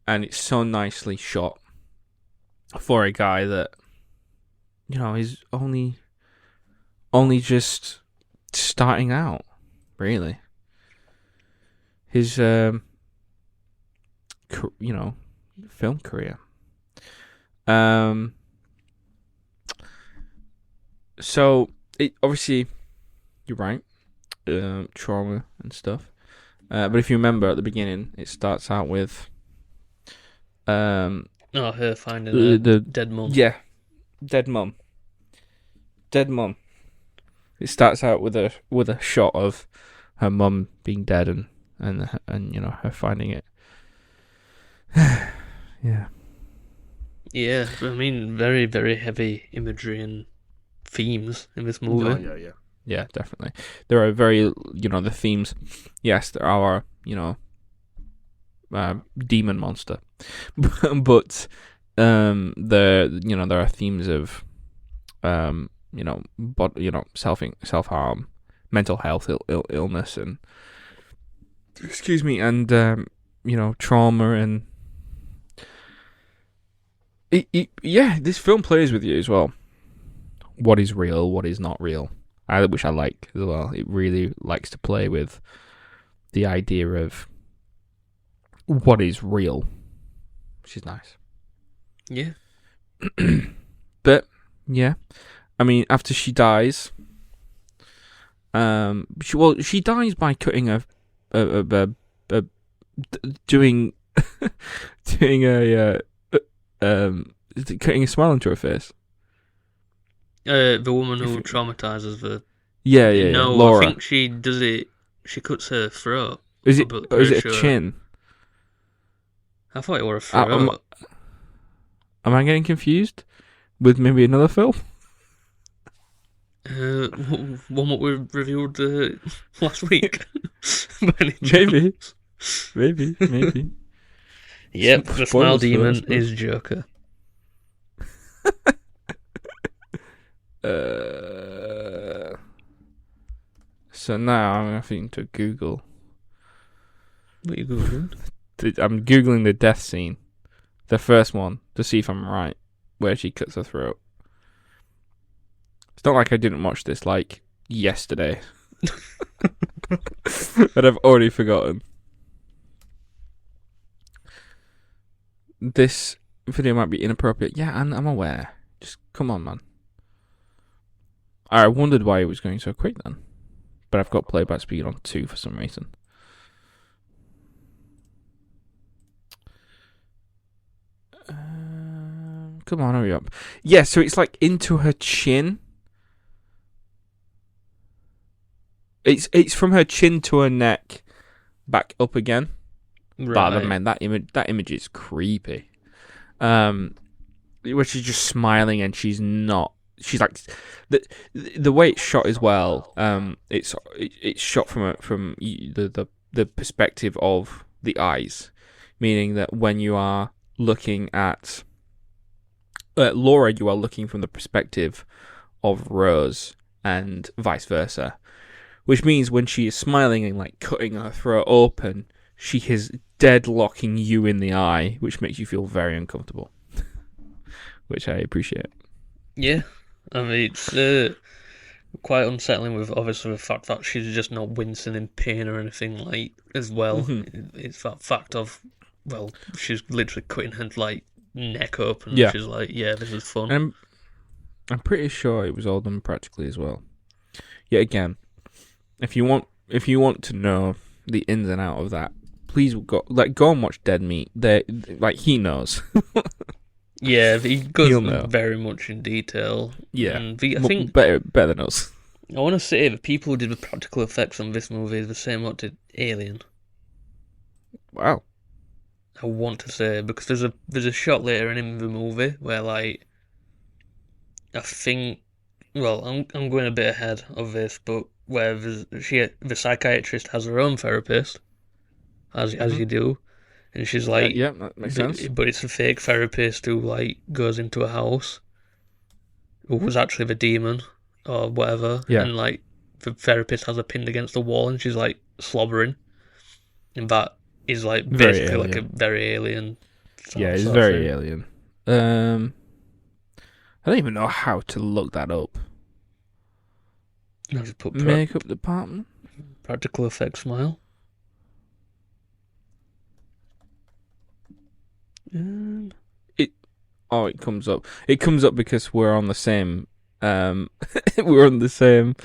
and it's so nicely shot for a guy that, you know, is only just starting out, really. His film career. So it obviously, you're right, trauma and stuff. But if you remember at the beginning, it starts out with her finding a dead mum. Yeah, dead mum. It starts out with a shot of her mum being dead and you know, her finding it. Yeah. Yeah, I mean, very, very heavy imagery and themes in this movie. Yeah. Yeah, definitely. There are very, you know, the themes. Yes, there are, you know, demon monster, but there are themes of, self harm, mental health, illness, and excuse me, and trauma, and this film plays with you as well. What is real? What is not real? Which I like as well. It really likes to play with the idea of what is real, which is nice. Yeah. But yeah, I mean, after she dies, she dies by cutting doing cutting a smile into her face. The woman who traumatizes the. Yeah, No, Laura. I think she does it. She cuts her throat. Is it a chin? I thought it were a throat. Am I getting confused with maybe another film? One that we reviewed last week. Maybe. Yep, the smile demon is Joker. So now I'm having to Google. What are you Googling? I'm Googling the death scene. The first one, to see if I'm right, where she cuts her throat. It's not like I didn't watch this, like, yesterday. But I've already forgotten. This video might be inappropriate. Yeah, I'm aware. Just, come on, man. I wondered why it was going so quick then. But I've got playback speed on 2 for some reason. Come on, hurry up. Yeah, so it's like into her chin. It's from her chin to her neck, back up again. Right. But man, that image is creepy. Where she's just smiling and she's not. She's like the way it's shot as well. It's shot from the perspective of the eyes, meaning that when you are looking at Laura, you are looking from the perspective of Rose, and vice versa. which means when she is smiling and like cutting her throat open, she is deadlocking you in the eye, which makes you feel very uncomfortable, which I appreciate. Yeah, I mean, it's quite unsettling with obviously the fact that she's just not wincing in pain or anything like as well. Mm-hmm. It's that fact of, well, she's literally cutting her like neck open. Yeah. She's like, yeah, this is fun. And I'm pretty sure it was all done practically as well. Yet again, if you want to know the ins and out of that, please go and watch Dead Meat. He knows. Yeah, he goes very much in detail. Yeah, and I think better than us. I want to say the people who did the practical effects on this movie is the same what did Alien. Wow. I want to say, because there's a shot later in the movie where like I think, well, I'm going a bit ahead of this, but where the psychiatrist has her own therapist, as you do, and she's like, yeah, that makes sense. But it's a fake therapist who like goes into a house, who was actually the demon or whatever, and like the therapist has her pinned against the wall, and she's like slobbering, and that is like basically like a very alien. Yeah, it's very alien. I don't even know how to look that up. I just put makeup department, practical effects smile. It comes up. It comes up because we're on the same. We're on the same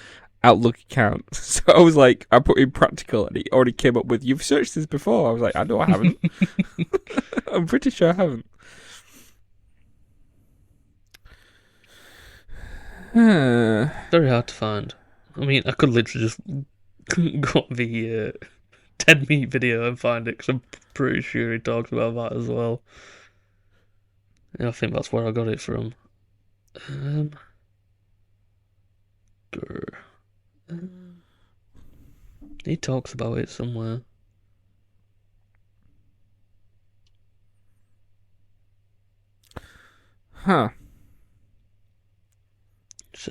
Outlook account. So I was like, I put in practical, and it already came up with, "You've searched this before." I was like, I know I haven't. I'm pretty sure I haven't. Very hard to find. I mean, I could literally just go on the Dead Meat video and find it, because I'm pretty sure he talks about that as well. Yeah, I think that's where I got it from. He talks about it somewhere. Huh.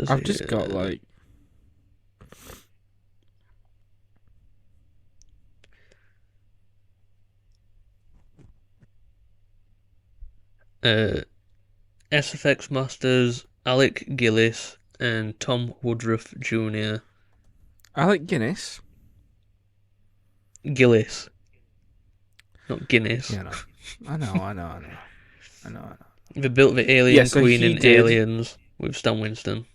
I've just got like... SFX Masters, Alec Gillis, and Tom Woodruff Jr. Alec Guinness? Gillis. Not Guinness. Yeah, no. I know. They built the Alien Queen in Aliens with Stan Winston.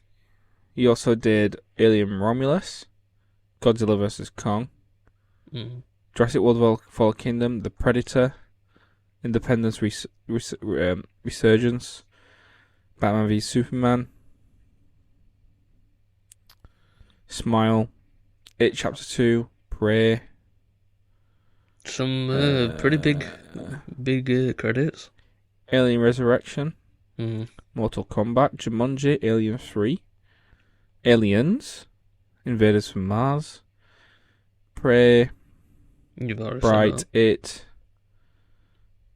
He also did Alien Romulus, Godzilla vs. Kong, Jurassic World Fallen Kingdom, The Predator, Independence Resurgence, Batman v Superman, Smile, It Chapter 2, Prey. Some pretty big credits. Alien Resurrection, Mortal Kombat, Jumanji, Alien 3, Aliens, Invaders from Mars, Prey, Bright, It.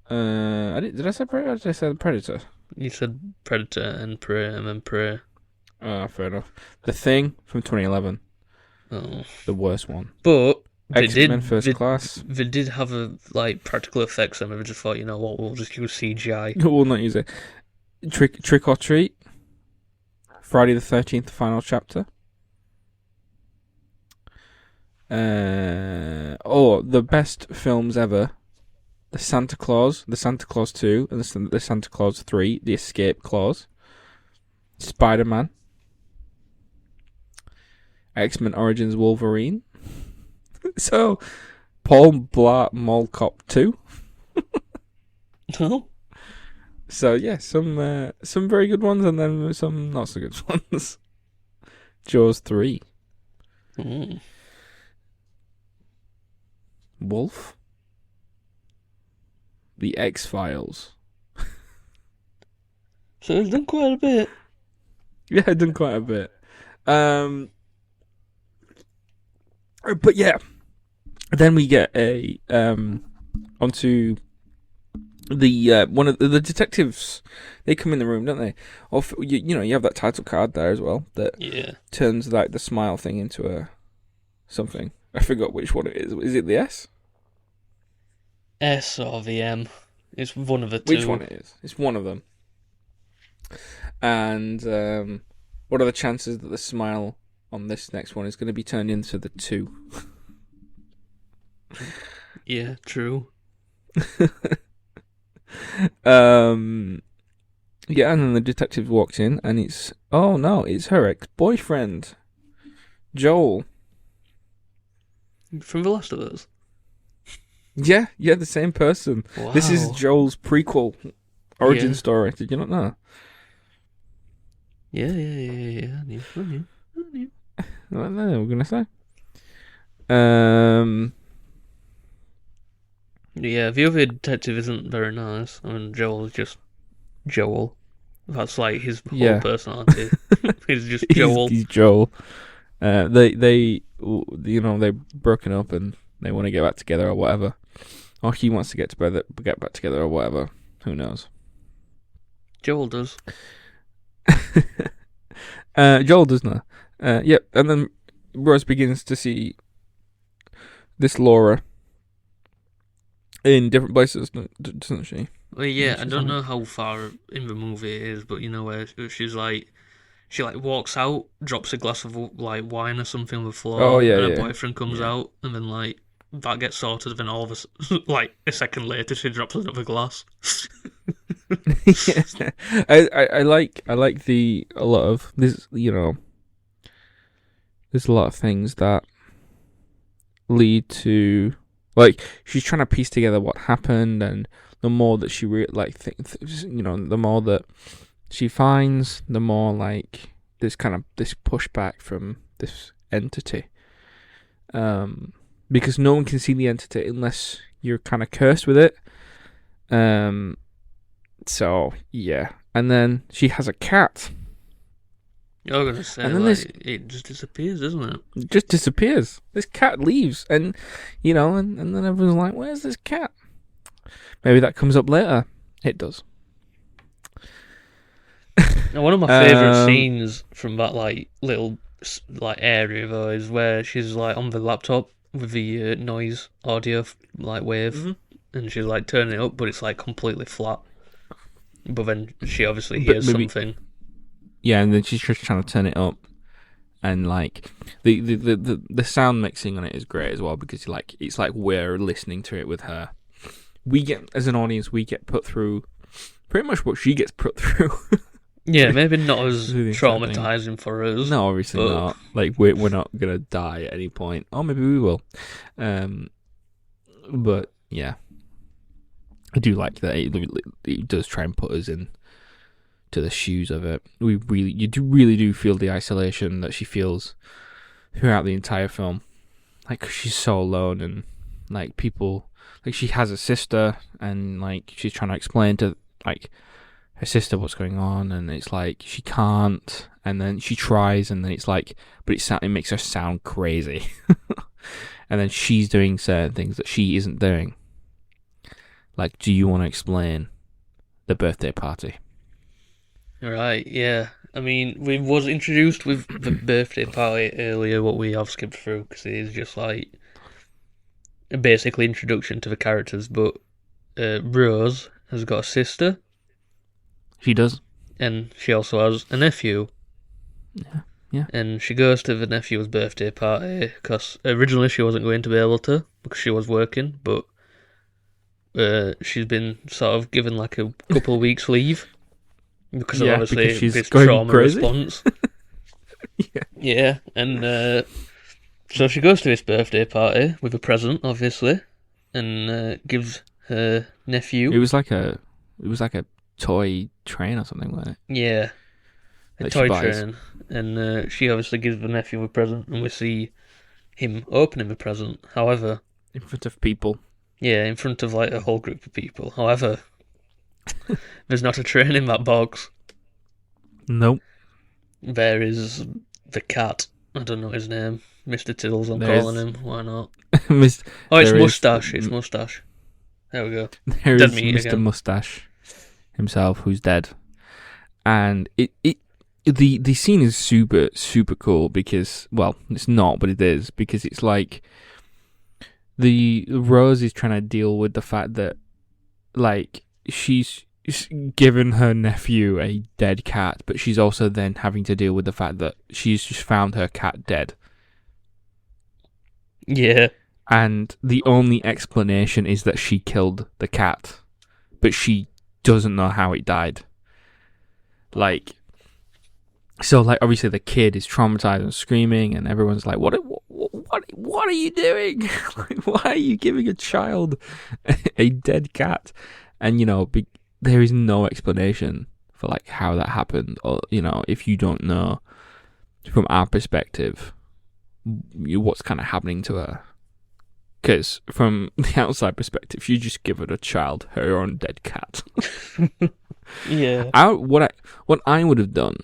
Did I say Prey or did I say The Predator? You said Predator and Prey and then Prey. Fair enough. The Thing from 2011. Oh. The worst one. But X-Men First Class. They did have practical effects, and they just thought, you know what, we'll just use CGI. We'll not use it. Trick or Treat. Friday the 13th, the final chapter. The best films ever. The Santa Claus 2, and the Santa Claus 3, The Escape Clause. Spider-Man. X-Men Origins Wolverine. So, Paul Blart Mall Cop 2. No. So yeah, some very good ones, and then some not so good ones. Jaws 3. Wolf. The X-Files. So it's done quite a bit. Yeah, I've done quite a bit. But yeah, then we get onto the one of the detectives. They come in the room, don't they? Or you have that title card there as well that turns like the smile thing into something. I forgot which one it is. Is it the S? S or the M. It's one of the two. Which one it is? It's one of them. And what are the chances that the smile on this next one is going to be turned into the 2? Yeah, true. Yeah, and then the detective walks in, and it's her ex-boyfriend, Joel. From The Last of Us? Yeah, the same person. Wow. This is Joel's prequel origin story. Did you not know? Yeah. I knew. What we're going to say? Yeah, the other detective isn't very nice. I mean, Joel is just Joel. That's like his whole personality. He's just Joel. He's Joel. They've broken up and they want to get back together or whatever. Or he wants to get back together or whatever. Who knows? Joel does. Joel does know. Yep, and then Rose begins to see this Laura in different places, doesn't she? Well, yeah, I don't know how far in the movie it is, but you know where she's like, she like walks out, drops a glass of like wine or something on the floor, and her boyfriend comes out, and then like that gets sorted, and then all of us like a second later she drops another glass. Yeah. I like a lot of this, there's a lot of things that lead to, like, she's trying to piece together what happened, and the more that she the more that she finds, the more like there's kind of this pushback from this entity, because no one can see the entity unless you're kind of cursed with it. So yeah, and then she has a cat. You're gonna say, and then it just disappears, doesn't it? It just disappears. This cat leaves, and and then everyone's like, "Where's this cat?" Maybe that comes up later. It does. Now, one of my favourite scenes from that like little like area though is where she's like on the laptop with the noise audio like wave, and she's like turning it up, but it's like completely flat. But then she obviously hears something. Yeah, and then she's just trying to turn it up, and like the sound mixing on it is great as well, because like it's like we're listening to it with her. We get, as an audience, put through pretty much what she gets put through. Yeah, maybe not as traumatizing for us. No, obviously not. Like we're not gonna die at any point, or maybe we will. But yeah, I do like that it does try and put us in to the shoes of it. You really do feel the isolation that she feels throughout the entire film. Like, she's so alone, and like people, like she has a sister, and like she's trying to explain to like her sister what's going on, and it's like she can't, and then she tries, and then it's like, but it makes her sound crazy. And then she's doing certain things that she isn't doing. Like, do you want to explain the birthday party? Right, yeah. I mean, we was introduced with the birthday party earlier, what we have skipped through, because it is just like a basically introduction to the characters, but Rose has got a sister. She does. And she also has a nephew. Yeah. And she goes to the nephew's birthday party, because originally she wasn't going to be able to, because she was working, but she's been sort of given like a couple of weeks leave. Because of obviously this trauma response. Yeah, and so she goes to his birthday party with a present, obviously, and gives her nephew. It was like a toy train or something, wasn't it? Yeah, a toy train, and she obviously gives the nephew a present, and we see him opening the present. However, in front of people. Yeah, in front of like a whole group of people. However, there's not a train in that box. Nope. There is the cat. I don't know his name. Mr. Tiddles, I'm calling him. Why not? It's Mustache. It's Mustache. There we go. There is Mr. Mustache himself, who's dead. And the scene is super super cool because, well, it's not, but it is, because it's like the Rose is trying to deal with the fact that, like, she's given her nephew a dead cat, but she's also then having to deal with the fact that she's just found her cat dead. Yeah. And the only explanation is that she killed the cat, but she doesn't know how it died. Like, so, like, obviously the kid is traumatized and screaming, and everyone's like, "What are you doing? Like, why are you giving a child a dead cat?" And there is no explanation for like how that happened, or if you don't know from our perspective what's kind of happening to her. Because from the outside perspective, you just give a child her own dead cat. Yeah. What I would have done.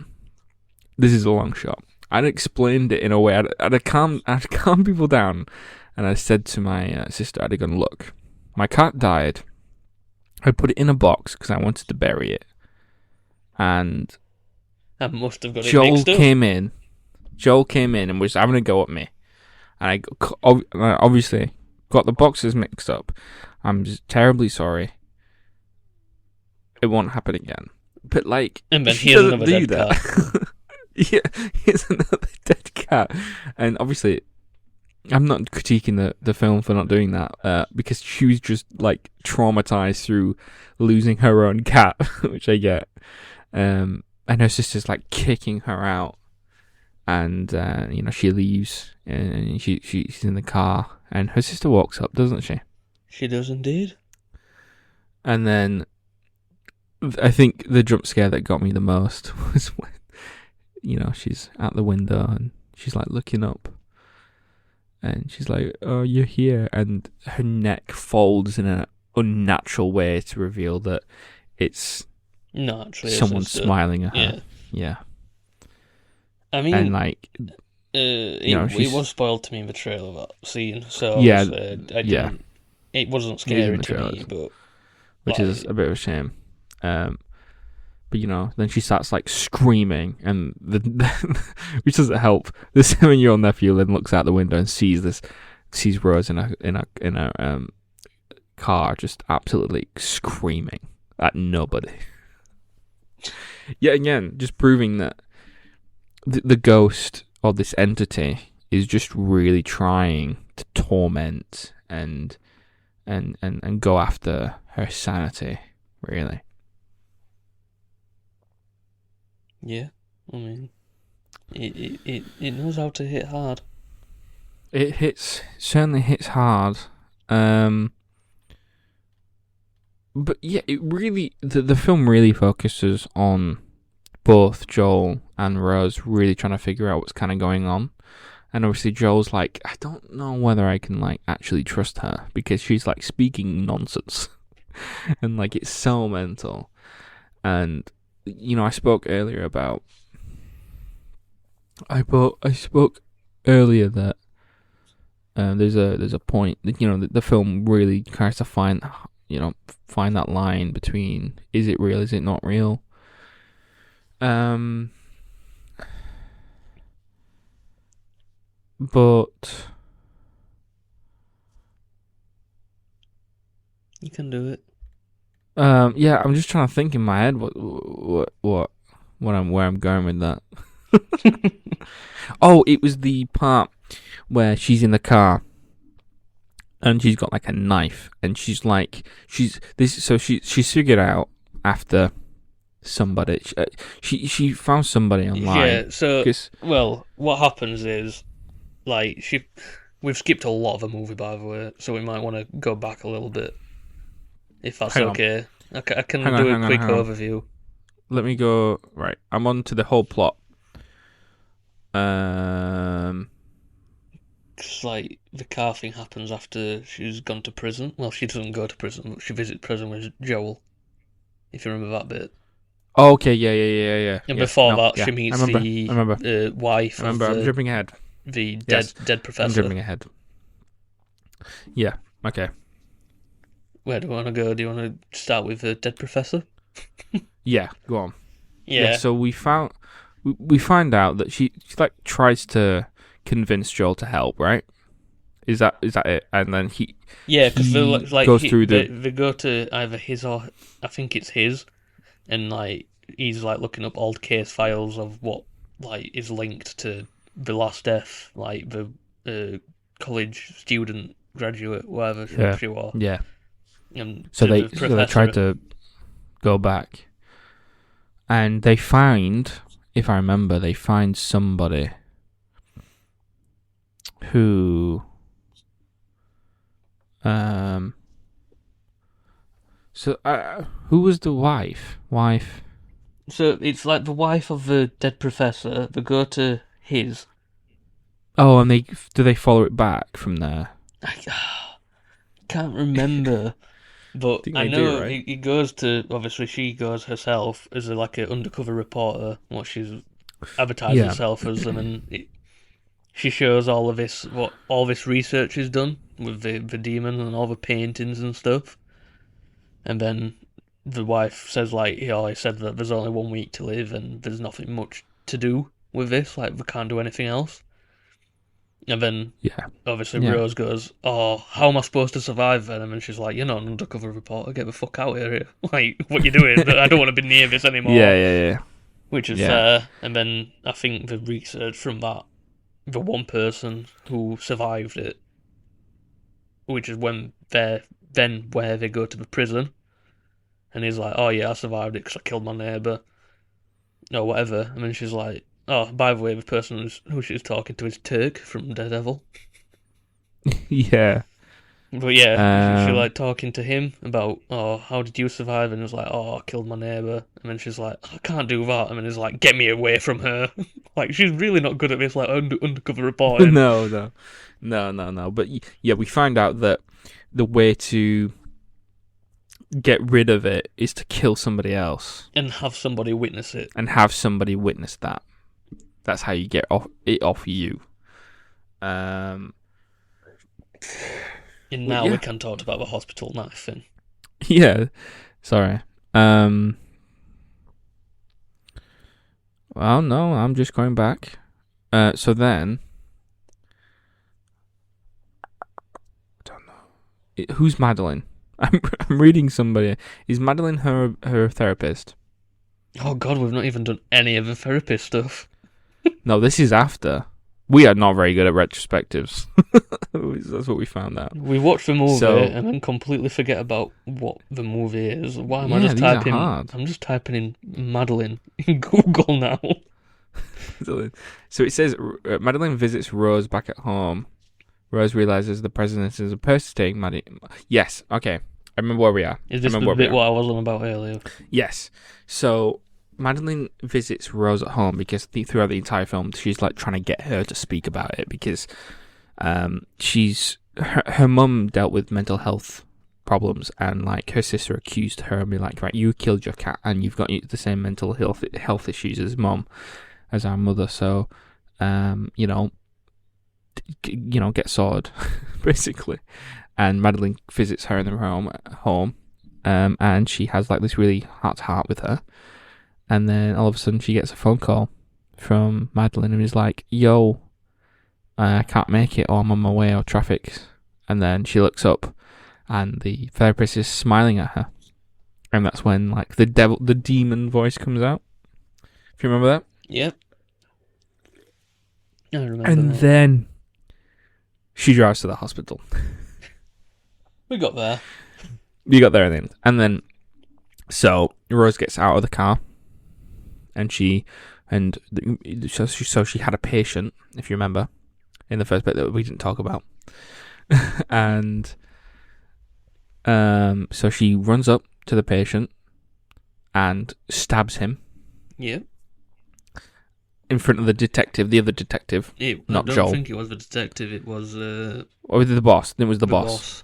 This is a long shot. I'd explained it in a way. I'd calm people down, and I said to my sister, I'd gone, "Look, my cat died. I put it in a box because I wanted to bury it, and I must have got it Joel mixed up. Joel came in and was having a go at me, and I obviously got the boxes mixed up. I'm just terribly sorry. It won't happen again." But like, And then she here's doesn't another do dead that. cat. Yeah, here's another dead cat, and obviously, I'm not critiquing the film for not doing that, because she was just like traumatized through losing her own cat, which I get. And her sister's like kicking her out, and she leaves, and she's in the car, and her sister walks up, doesn't she? She does indeed. And then I think the jump scare that got me the most was when she's out the window and she's like looking up, and she's like, "Oh, you're here," and her neck folds in an unnatural way to reveal that it's No, actually, someone smiling at her. Yeah. I mean, And like, it was spoiled to me in the trailer, that scene. So Yeah, I didn't. It wasn't scary to me, but which is a bit of a shame. But then she starts like screaming, and which doesn't help. The 7-year-old nephew then looks out the window and sees Rose in a car just absolutely screaming at nobody. Yet again, just proving that the ghost or this entity is just really trying to torment and go after her sanity, really. Yeah, I mean, it knows how to hit hard. It certainly hits hard. But yeah, it really the film really focuses on both Joel and Rose really trying to figure out what's kind of going on. And obviously Joel's like, I don't know whether I can like actually trust her, because she's like speaking nonsense. And like, it's so mental. And I spoke earlier about I spoke earlier that there's a point that the film really tries to find that line between, is it real, is it not real? But You can do it. yeah, I'm just trying to think in my head where I'm going with that. Oh, it was the part where she's in the car and she's got like a knife, and she's figured out after somebody she found somebody online. Yeah. So, what happens is, like, we've skipped a lot of the movie, by the way, so we might want to go back a little bit, if that's okay. I can do a quick overview. Let me go. Right, I'm on to the whole plot. Just like the car thing happens after she's gone to prison. Well, she doesn't go to prison, but she visits prison with Joel. If you remember that bit. Oh, okay, yeah. And before that, she meets the wife. I'm jumping ahead. The dead professor. I'm jumping ahead. Yeah. Okay. Where do you want to go? Do you want to start with the dead professor? Yeah. Go on. Yeah. So we found we find out that she like tries to convince Joel to help, right? Is that it? And then because goes through they go to either his or I think it's his, and like he's like looking up old case files of what like is linked to the last death, like the college student, graduate, whatever she was. Yeah. And So they tried to go back, and they find, if I remember, somebody who who was the wife? So it's like the wife of the dead professor. They go to his. Oh, and do they follow it back from there? I can't remember, but I know right? he goes to. Obviously, she goes herself as like an undercover reporter. What she's advertised herself as, and then she shows all of this, what all this research is done with the demon and all the paintings and stuff. And then the wife says, like, he always said that there's only 1 week to live and there's nothing much to do with this, like, we can't do anything else. And then, obviously, Rose goes, oh, how am I supposed to survive then? And then she's like, you're not an undercover reporter, get the fuck out of here. Like, what you doing? I don't want to be near this anymore. Yeah. Which is fair. And then I think the research from that, the one person who survived it, which is when where they go to the prison, and he's like, oh yeah, I survived it because I killed my neighbour, or whatever. And then she's like, oh, by the way, the person who she's talking to is Turk from Daredevil. Yeah. But she like talking to him about, oh, how did you survive? And he was like, oh, I killed my neighbour. And then she's like, I can't do that. And then he's like, get me away from her. Like, she's really not good at this, like, undercover reporting. No. But yeah, we find out that the way to get rid of it is to kill somebody else. And have somebody witness it. And have somebody witness that. That's how you get it off you. And now we can talk about the hospital knife thing. Yeah, sorry. Well, no, I'm just going back. So then, I don't know. Who's Madeline? I'm reading somebody. Is Madeline her therapist? Oh God, we've not even done any of the therapist stuff. No, this is after. We are not very good at retrospectives. That's what we found out. We watch the movie and then completely forget about what the movie is. Why am I just typing? I'm just typing in Madeline in Google now. So it says Madeline visits Rose back at home. Rose realizes the president is impersonating Madeline. Yes, okay. I remember where we are. Is this the bit what I was on about earlier? Yes. So Madeline visits Rose at home because throughout the entire film she's like trying to get her to speak about it because her mum dealt with mental health problems and like her sister accused her and be like, right, you killed your cat and you've got the same mental health issues as our mother, so get sorted basically. And Madeline visits her in the home and she has like this really heart to heart with her. And then all of a sudden she gets a phone call from Madeline and is like, yo, I can't make it, or I'm on my way, or traffic. And then she looks up and the therapist is smiling at her. And that's when like the demon voice comes out. If you remember that? Yep. I remember and that. Then she drives to the hospital. We got there. You got there in the end. And then, so Rose gets out of the car. And she had a patient, if you remember, in the first bit that we didn't talk about. And so she runs up to the patient and stabs him. Yeah. In front of the other detective, not Joel. I don't think it was the detective, it was... Or the boss. It was the boss.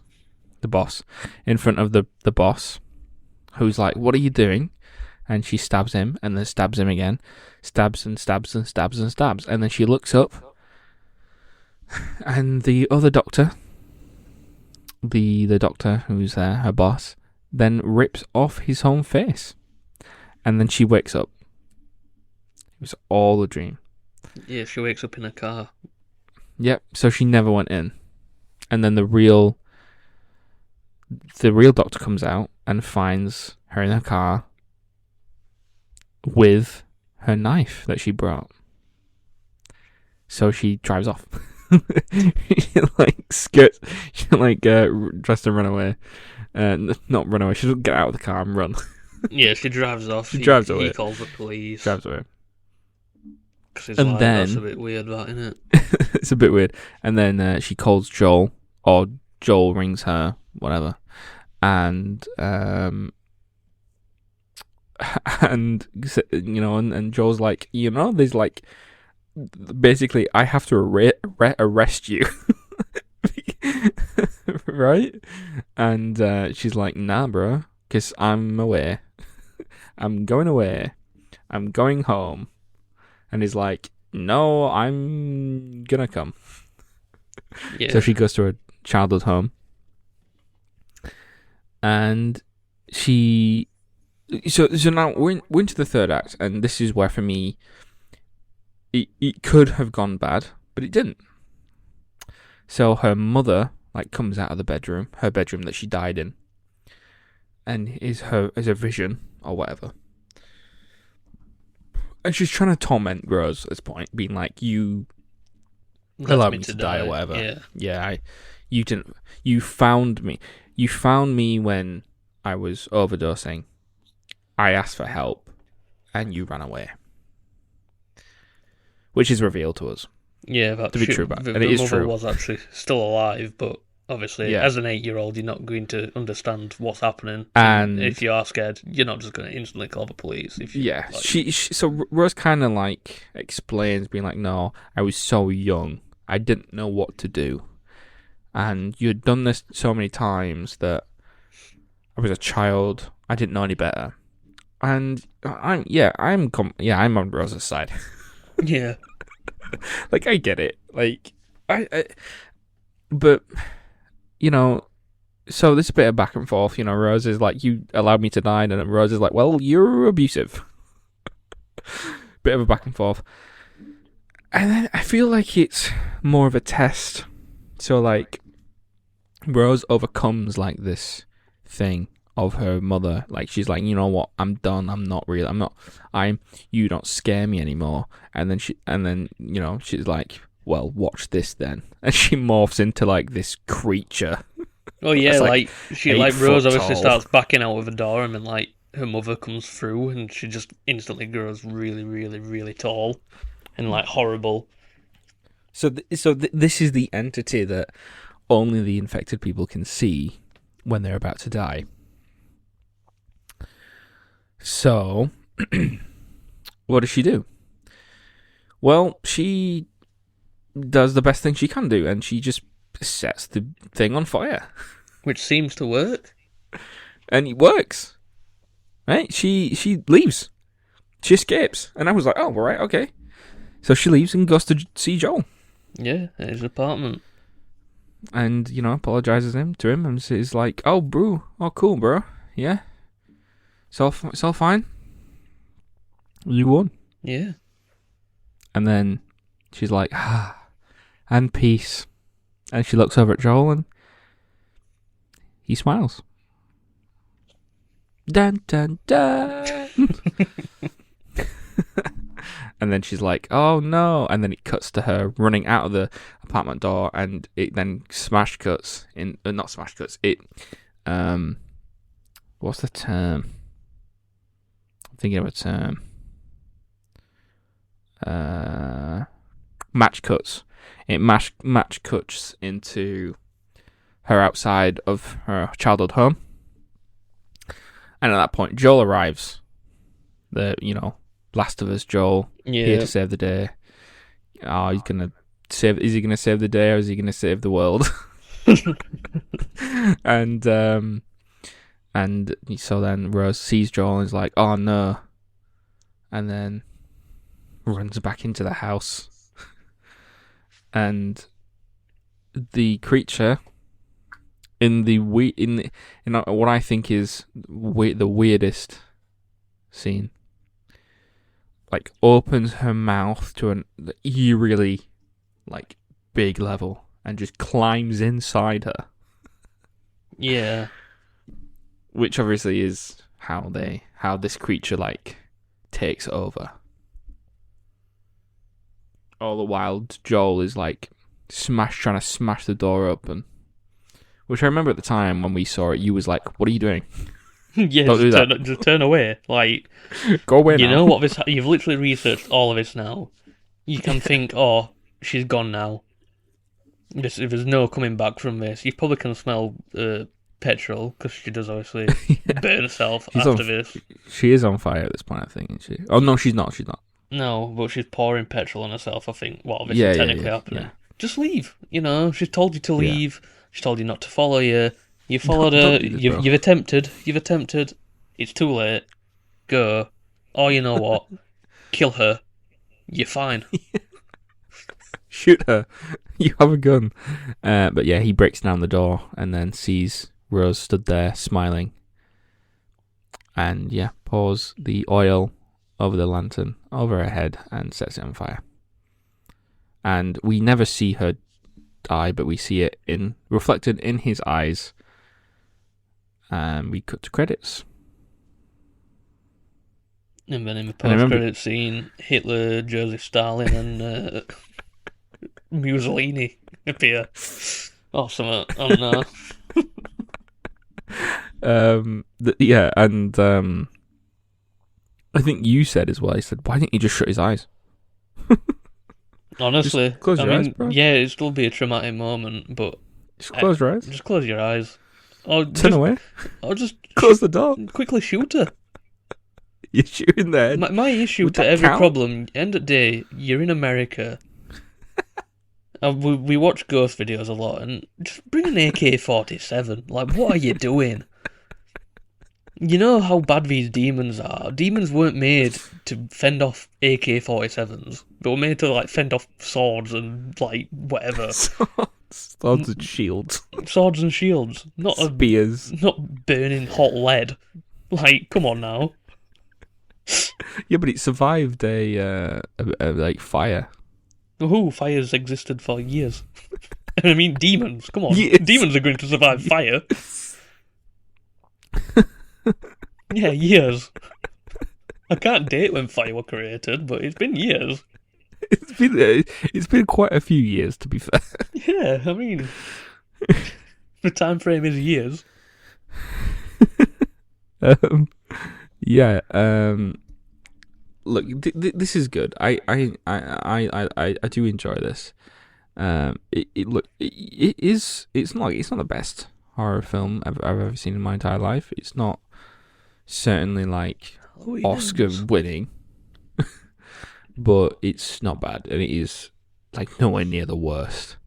The boss. In front of the boss, who's like, what are you doing? And she stabs him, and then stabs him again. Stabs and stabs and stabs and stabs. And then she looks up, and the other doctor, the doctor who's there, her boss, then rips off his own face. And then she wakes up. was all a dream. Yeah, she wakes up in a car. Yep. So she never went in, and then the real doctor comes out and finds her in a car with her knife that she brought. So she drives off. She skirts. She tries to run away. Not run away. She doesn't get out of the car and run. Yeah, she drives off. She drives away. He calls the police. Drives away. And then that's a bit weird, that, isn't it? It's a bit weird. And then she calls Joel, or Joel rings her, whatever. And and Joel's like, there's basically I have to arrest you. Right? And she's like, nah, bro, because I'm away. I'm going away. I'm going home. And he's like, no, I'm gonna come. Yeah. So she goes to her childhood home. And she... So now we're into the third act, and this is where, for me, it could have gone bad, but it didn't. So her mother comes out of the bedroom, her bedroom that she died in, and is a vision or whatever. And she's trying to torment Rose at this point, being like, "You allowed me to die or whatever. Yeah, you found me. You found me when I was overdosing. I asked for help, and you ran away." Which is revealed to us. Yeah, that's to be true, but the and it is mother true. Was actually still alive, but obviously, as an 8-year-old, you're not going to understand what's happening. And if you are scared, you're not just going to instantly call the police. So Rose kind of explains, being like, "No, I was so young, I didn't know what to do, and you had done this so many times that I was a child. I didn't know any better." And I'm on Rose's side. Yeah. I get it. But, so this bit of back and forth, Rose is like, "You allowed me to die," and Rose is like, "Well, you're abusive." Bit of a back and forth. And then I feel like it's more of a test. So, Rose overcomes, this thing of her mother. She's like, "You know what? I'm done. You don't scare me anymore." And then she's like, "Well, watch this then." And she morphs into this creature. Oh yeah, Rose obviously tall. starts backing out of the door, and then her mother comes through, and she just instantly grows really, really, really tall, and horrible. So this is the entity that only the infected people can see when they're about to die. So, what does she do? Well, she does the best thing she can do, and she just sets the thing on fire. Which seems to work. And it works. Right? She leaves. She escapes. And I was like, oh, all right, okay. So she leaves and goes to see Joel. Yeah, at his apartment. And, apologizes to him and is like, "Oh, bro. Oh, cool, bro. Yeah. It's all fine. You won." Yeah. And then she's like, and peace. And she looks over at Joel and he smiles. Dun, dun, dun. And then she's like, "Oh no." And then it cuts to her running out of the apartment door, and it then smash cuts in, not smash cuts, it, what's the term? I'm thinking of a term. Match cuts. It match cuts into her outside of her childhood home. And at that point, Joel arrives. Last of Us Joel, here to save the day. Oh, he's gonna save. Is he gonna save the day, or is he gonna save the world? And so then Rose sees Joel and is like, "Oh no," and then runs back into the house. And the creature in what I think is the weirdest scene like opens her mouth to an eerily like big level and just climbs inside her. Yeah. Which obviously is how this creature like takes over. All the while Joel is like trying to smash the door open. Which I remember at the time when we saw it, you was like, "What are you doing? Yeah, Don't do that. Just turn away. Like, Go away now." You know what this? You've literally researched all of this now. You can think, oh, she's gone now. There's no coming back from this. You probably can smell petrol because she does obviously burn herself after this. She is on fire at this point, I think, isn't she? Oh no, she's not. She's not. No, but she's pouring petrol on herself. I think. Well, this is technically happening. Yeah. Just leave. You know, she's told you to leave. Yeah. She told you not to follow you. You followed her. You've attempted. You've attempted. It's too late. Go. Or you know what? Kill her. You're fine. Shoot her. You have a gun. But yeah, he breaks down the door and then sees Rose stood there smiling. And yeah, pours the oil over the lantern, over her head, and sets it on fire. And we never see her die, but we see it reflected in his eyes. And we cut to credits. And then in the post-credit scene, Hitler, Joseph Stalin, and Mussolini appear. Awesome. I don't know. I think you said as well. I said, "Why didn't you just shut his eyes?" Honestly, just close your eyes, bro. Yeah, it'd still be a traumatic moment, but just close your eyes. Just close your eyes. Or turn away. Or just close the door. Quickly shoot her. You're shooting there. My issue to every problem, end of the day, you're in America. We watch ghost videos a lot, and just bring an AK-47. Like, what are you doing? You know how bad these demons are. Demons weren't made to fend off AK-47s. They were made to like fend off swords and like whatever. Swords and shields. Swords and shields, not spears. Not burning hot lead. Like, come on now. Yeah, but it survived a like fire. Oh, fires existed for years. I mean, demons. Come on, yes. Demons are going to survive fire. Yeah, years. I can't date when fire were created, but it's been years. It's been quite a few years, to be fair. Yeah, I mean, the time frame is years. Yeah. Look, this is good. I do enjoy this. It's not the best horror film I've ever seen in my entire life. It's not certainly like Oscar winning, but it's not bad, and it is like nowhere near the worst.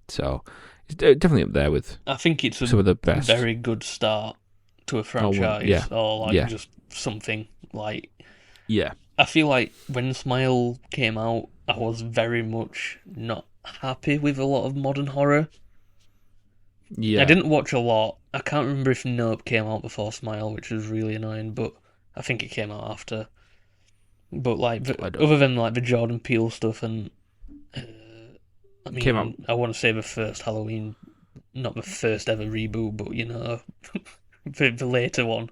So it's definitely up there with. I think it's some of the best. Very good start to a franchise, or like just something like. Yeah. I feel like when Smile came out, I was very much not happy with a lot of modern horror. Yeah. I didn't watch a lot. I can't remember if Nope came out before Smile, which was really annoying, but I think it came out after. But like, other than like the Jordan Peele stuff, and I mean, came out. I want to say the first Halloween, not the first ever reboot, but you know, the later one.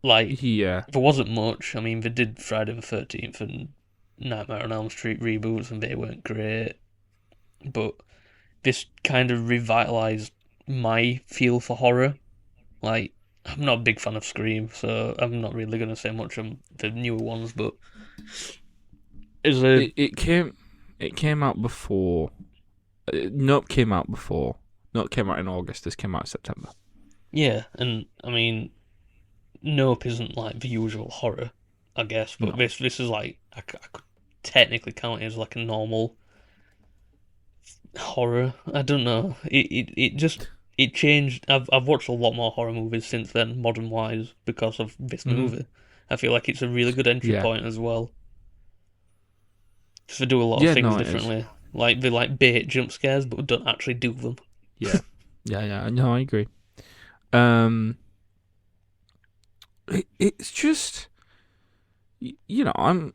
Like, yeah, there wasn't much. I mean, they did Friday the 13th and Nightmare on Elm Street reboots, and they weren't great. But this kind of revitalized my feel for horror. Like, I'm not a big fan of Scream, so I'm not really going to say much on the newer ones, but it came out before. Nope came out before. Nope came out in August. This came out in September. Yeah, and I mean, Nope isn't like the usual horror, I guess, but this is like I could technically count it as like a normal horror. I don't know. It changed. I've watched a lot more horror movies since then, modern wise, because of this movie. I feel like it's a really good entry point as well. Because they do a lot of things differently. Like they like bait jump scares, but don't actually do them. Yeah. No, I agree. It's just I'm.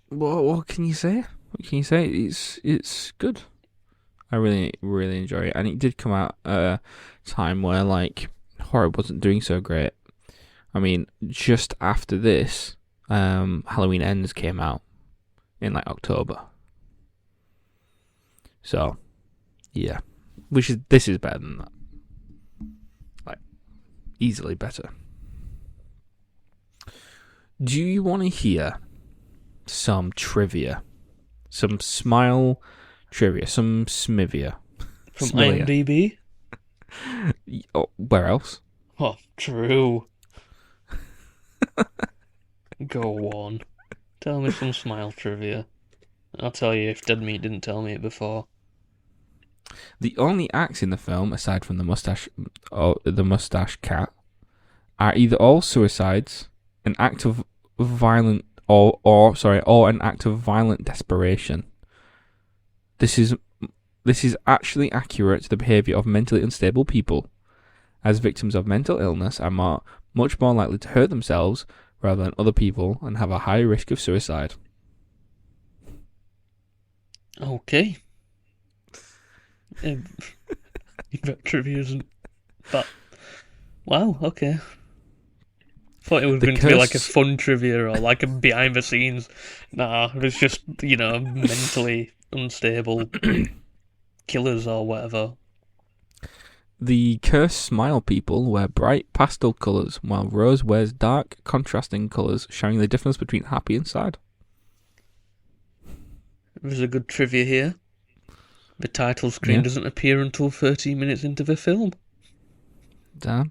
What can you say? What can you say? It's good. I really really enjoy it, and it did come out at a time where like horror wasn't doing so great. I mean, just after this, Halloween Ends came out in like October. So, yeah, this is better than that. Like, easily better. Do you want to hear some trivia? Some Smile trivia? Some Smivia? From Smilia. IMDb? Oh, where else? Oh, true. Go on. Tell me some Smile trivia. I'll tell you if Dead Meat didn't tell me it before. The only acts in the film, aside from the mustache cat, are either all suicides, an act of violent or an act of violent desperation. This is actually accurate to the behaviour of mentally unstable people, as victims of mental illness are much more likely to hurt themselves rather than other people and have a higher risk of suicide. Okay. That trivia isn't that. Wow, okay. Thought it was going to be like a fun trivia or like a behind the scenes. Nah, it's just, mentally unstable killers or whatever. The cursed Smile people wear bright pastel colours, while Rose wears dark, contrasting colours, showing the difference between happy and sad. There's a good trivia here. The title screen doesn't appear until 13 minutes into the film. Damn.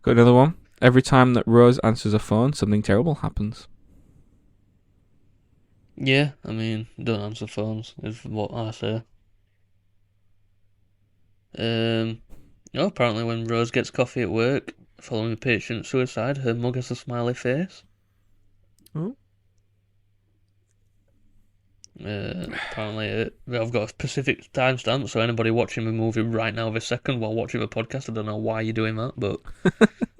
Got another one. Every time that Rose answers a phone, something terrible happens. Yeah, I mean, don't answer phones, is what I say. Apparently when Rose gets coffee at work, following a patient's suicide, her mug has a smiley face. Oh. Apparently, I've got a specific timestamp, so anybody watching the movie right now this second while watching the podcast, I don't know why you're doing that, but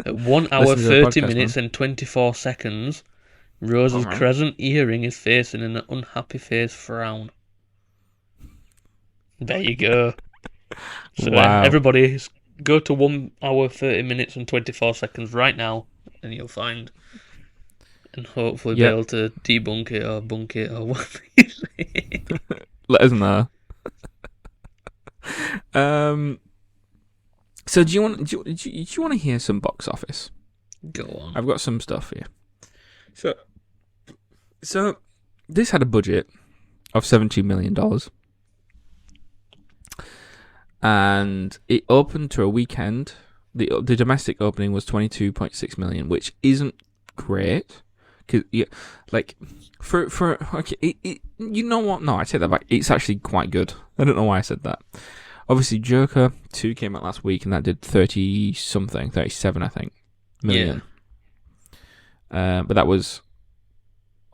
at 1 hour, 30 minutes and 24 seconds, Rose's crescent earring is facing an unhappy face frown. There you go. So wow. Everybody, go to 1 hour, 30 minutes and 24 seconds right now, and you'll find... And hopefully be able to debunk it or bunk it or whatever you say. Let us know. So do you want to hear some box office? Go on. I've got some stuff here. So this had a budget of $17 million. And it opened to a weekend. The domestic opening was $22.6 million, which isn't great. Cause you know what? No, I take that back. It's actually quite good. I don't know why I said that. Obviously, Joker 2 came out last week, and that did 37, I think, million. Yeah. But that was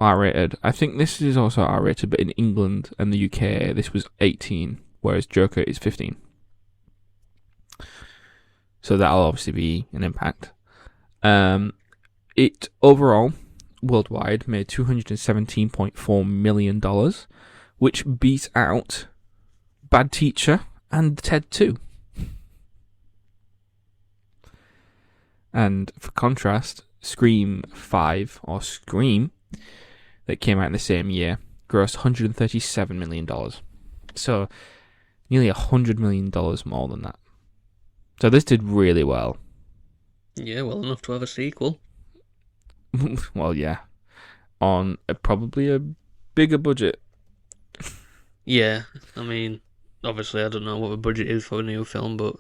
R-rated. I think this is also R-rated, but in England and the UK, this was 18, whereas Joker is 15. So that'll obviously be an impact. It overall, worldwide, made $217.4 million, which beat out Bad Teacher and Ted 2. And for contrast, Scream 5, or Scream, that came out in the same year, grossed $137 million. So, nearly $100 million more than that. So this did really well. Yeah, well enough to have a sequel. Well, yeah. On probably a bigger budget. Yeah, I mean, obviously I don't know what the budget is for a new film, but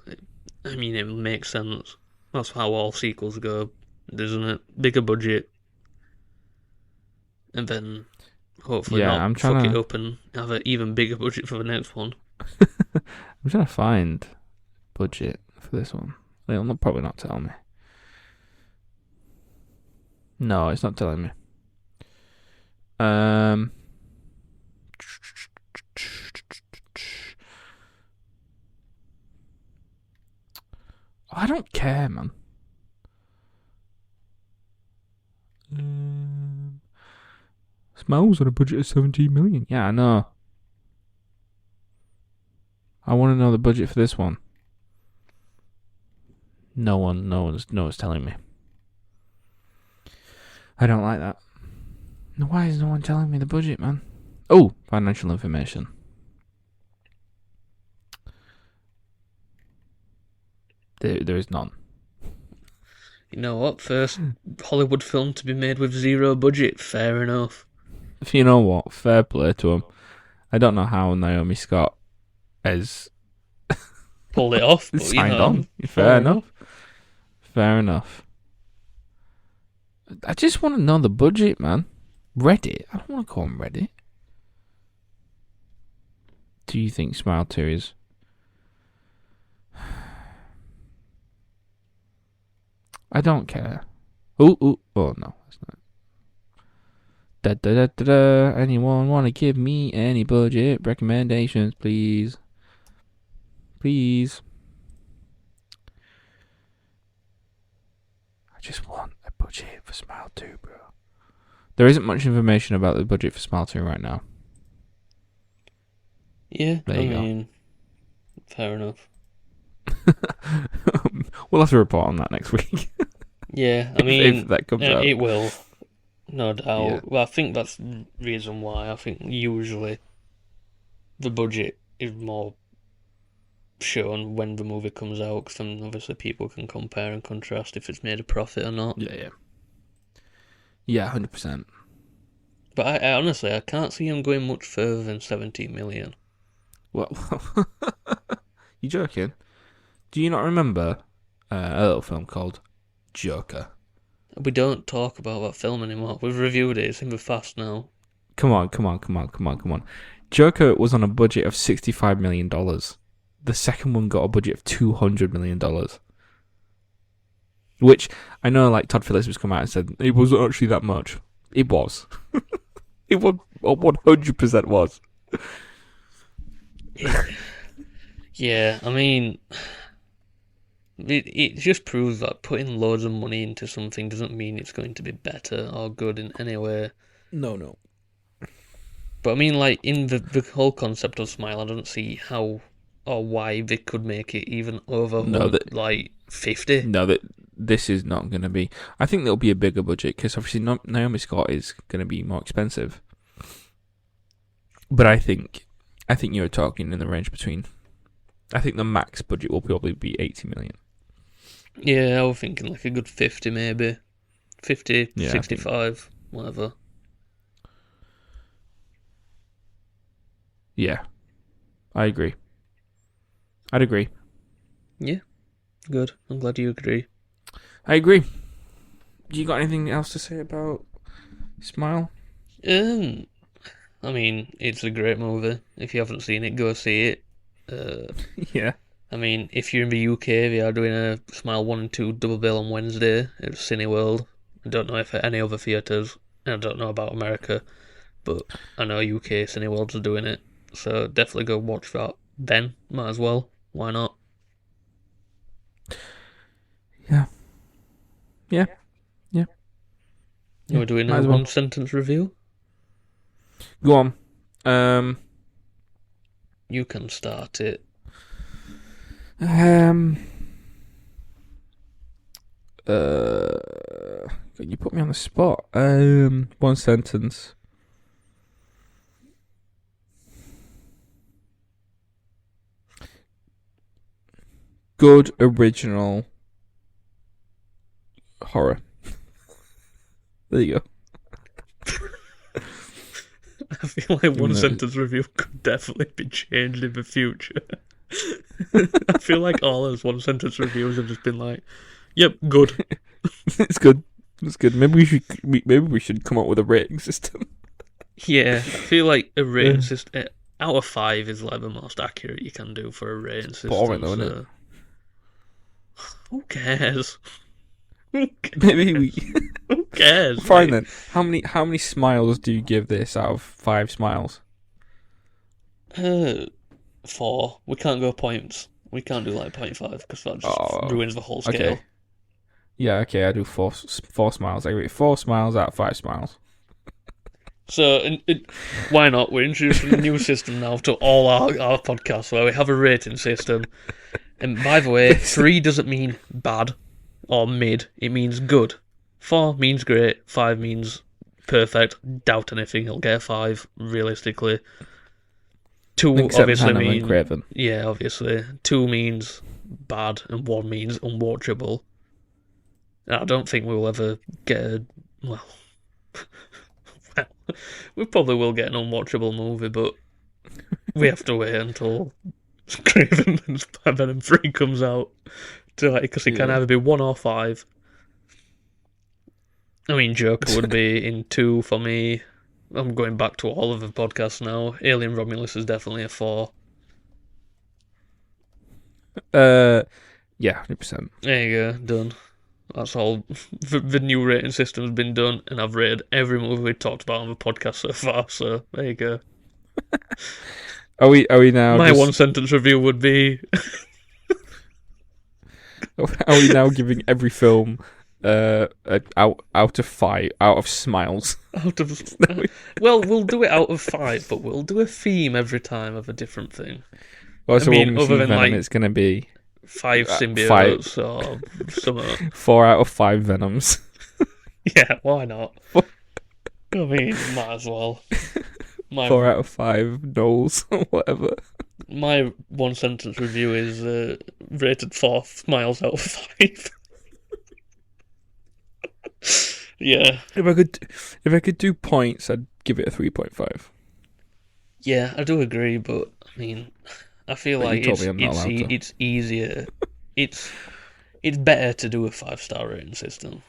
I mean, it makes sense. That's how all sequels go, isn't it? Bigger budget. And then hopefully not fuck it up and have an even bigger budget for the next one. I'm trying to find budget for this one. It'll probably not tell me. No, it's not telling me. I don't care, man. Smile's on a budget of 17 million. Yeah, I know. I want to know the budget for this one. No one's telling me. I don't like that. Why is no one telling me the budget, man? Oh, financial information. There is none. You know what? First Hollywood film to be made with zero budget. Fair enough. You know what? Fair play to him. I don't know how Naomi Scott has pulled it off. But, signed on. Fair enough. Fair enough. I just want to know the budget, man. Reddit? I don't want to go on Reddit. Do you think Smile 2 is... I don't care. Oh no, that's not. Anyone want to give me any budget recommendations, please? Please. I just want a budget for Smile 2, bro. There isn't much information about the budget for Smile 2 right now. Yeah, there you go. Fair enough. We'll have to report on that next week. Yeah, I mean, if that comes out. It will, no doubt. Yeah. Well, I think that's the reason why. I think usually the budget is more shown when the movie comes out, because then obviously people can compare and contrast if it's made a profit or not. Yeah, 100%. But I honestly, I can't see him going much further than 17 million. Well, you joking? Do you not remember a little film called Joker? We don't talk about that film anymore. We've reviewed it. It's in the fast now. Come on. Joker was on a budget of $65 million. The second one got a budget of $200 million. Which, I know, like, Todd Phillips has come out and said, it wasn't actually that much. It was. It 100% was. Yeah, I mean... It just proves that putting loads of money into something doesn't mean it's going to be better or good in any way. No. But I mean, like, in the whole concept of Smile, I don't see how or why they could make it even over, 50. No, this is not going to be... I think there'll be a bigger budget, because obviously Naomi Scott is going to be more expensive. But I think you were talking in the range between... I think the max budget will probably be 80 million. Yeah, I was thinking like a good 50 maybe. 50, yeah, 65, whatever. Yeah. I'd agree. Yeah, good. I'm glad you agree. I agree. You got anything else to say about Smile? I mean, it's a great movie. If you haven't seen it, go see it. Yeah. I mean, if you're in the UK, they are doing a Smile 1 and 2 double bill on Wednesday at Cineworld. I don't know if any other theatres, and I don't know about America, but I know UK Cineworlds are doing it. So definitely go watch that then. Might as well. Why not? Yeah. We're doing a one sentence review. Go on. You can start it. You put me on the spot. One sentence. Good original horror. There you go. I feel like one sentence review could definitely be changed in the future. I feel like all those one sentence reviews have just been like, "Yep, good." It's good. Maybe we should come up with a rating system. Yeah, I feel like a rating system out of 5 is like the most accurate you can do for a rating system. Boring though, isn't it? Who cares? Maybe we. Who cares? Fine then. How many smiles do you give this out of 5 smiles? 4. We can't go points. We can't do like 0.5 because that just ruins the whole scale. Okay. Yeah, okay, I do 4 smiles. I rate 4 smiles out of 5 smiles. So, why not? We're introducing a new system now to all our podcasts where we have a rating system. And by the way, 3 doesn't mean bad or mid, it means good. 4 means great, 5 means perfect. Doubt anything, he'll get a 5, realistically. 2 Except obviously Hannah and means... Craven. Yeah, obviously. 2 means bad, and 1 means unwatchable. And I don't think we'll ever get a... Well, we probably will get an unwatchable movie, but we have to wait until Craven and Spider-Man 3 comes out. Because it can either be 1 or 5. I mean, Joker would be in 2 for me. I'm going back to all of the podcasts now. Alien Romulus is definitely a 4. Yeah, 100%. There you go, done. That's all. The new rating system's been done, and I've rated every movie we talked about on the podcast so far. So there you go. Are we now? My one sentence review would be. Are we now giving every film out of 5 out of smiles? Well, we'll do it out of 5, but we'll do a theme every time of a different thing. Well, so when we see other than Venom, it's going to be 5 symbiotes or something. 4 out of 5 Venoms. Yeah, why not? I mean, might as well. 4 out of 5 Knowles or whatever. My one sentence review is rated 4 smiles out of 5. Yeah. If I could do points, I'd give it a 3.5. Yeah, I do agree, but I mean, I feel like it's easier. It's better to do a 5-star rating system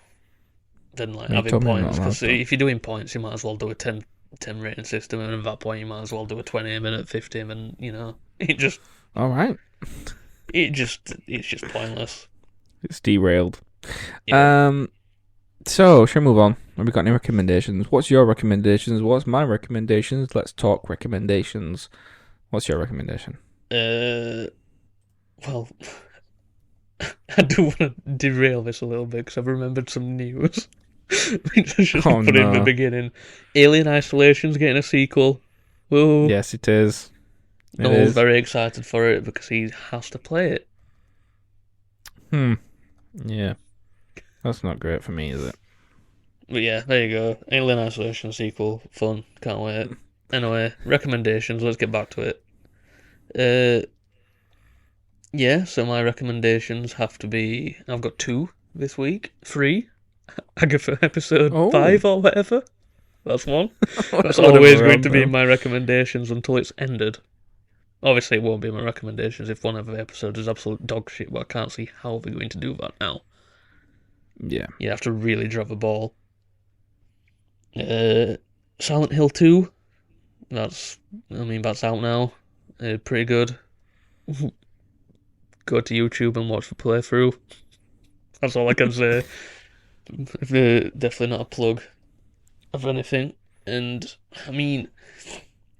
than having points. Because if you're doing points, you might as well do a 10 rating system, and at that point, you might as well do a 20, a minute 50, and it just. All right. It's just pointless. It's derailed. Yeah. So, shall we move on? Have we got any recommendations? What's your recommendations? What's my recommendations? Let's talk recommendations. What's your recommendation? Well, I do want to derail this a little bit because I've remembered some news. Which I should have put in the beginning. Alien Isolation's getting a sequel. Whoa. Yes, it is. Noel's very excited for it because he has to play it. Yeah. That's not great for me, is it? But yeah, there you go. Alien Isolation sequel. Fun. Can't wait. Anyway, recommendations. Let's get back to it. Yeah, so my recommendations have to be... I've got 2 this week. 3. Agatha episode 5 or whatever. That's 1. That's always going to be in my recommendations until it's ended. Obviously, it won't be in my recommendations if one of the episodes is absolute dog shit, but I can't see how they're going to do that now. Yeah. You have to really drop a ball. Silent Hill 2. That's out now. Pretty good. Go to YouTube and watch the playthrough. That's all I can say. Definitely not a plug of anything. And, I mean,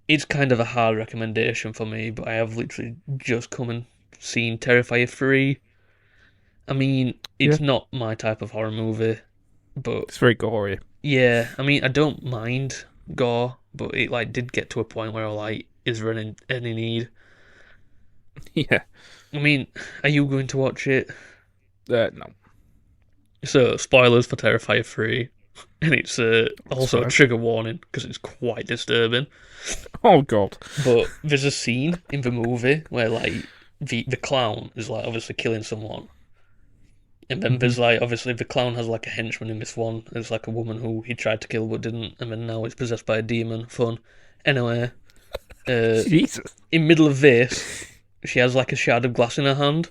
it's kind of a hard recommendation for me, but I have literally just come and seen Terrifier 3. I mean, it's not my type of horror movie, but... It's very gory. Yeah, I mean, I don't mind gore, but it, did get to a point where I was like, is there any need? Yeah. I mean, are you going to watch it? No. So, spoilers for Terrifier 3. And it's also a trigger warning, because it's quite disturbing. Oh, God. But there's a scene in the movie where, the clown is, obviously killing someone. And then there's, obviously the clown has, a henchman in this one. There's, a woman who he tried to kill but didn't, and then now he's possessed by a demon. Fun. Anyway, Jesus. In middle of this, she has, a shard of glass in her hand,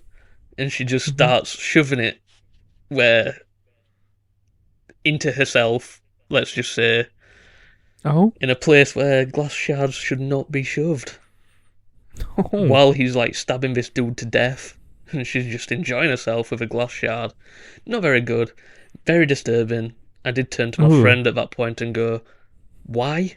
and she just starts shoving it into herself, let's just say, in a place where glass shards should not be shoved. While he's, stabbing this dude to death. And she's just enjoying herself with a glass shard. Not very good. Very disturbing. I did turn to my friend at that point and go, why?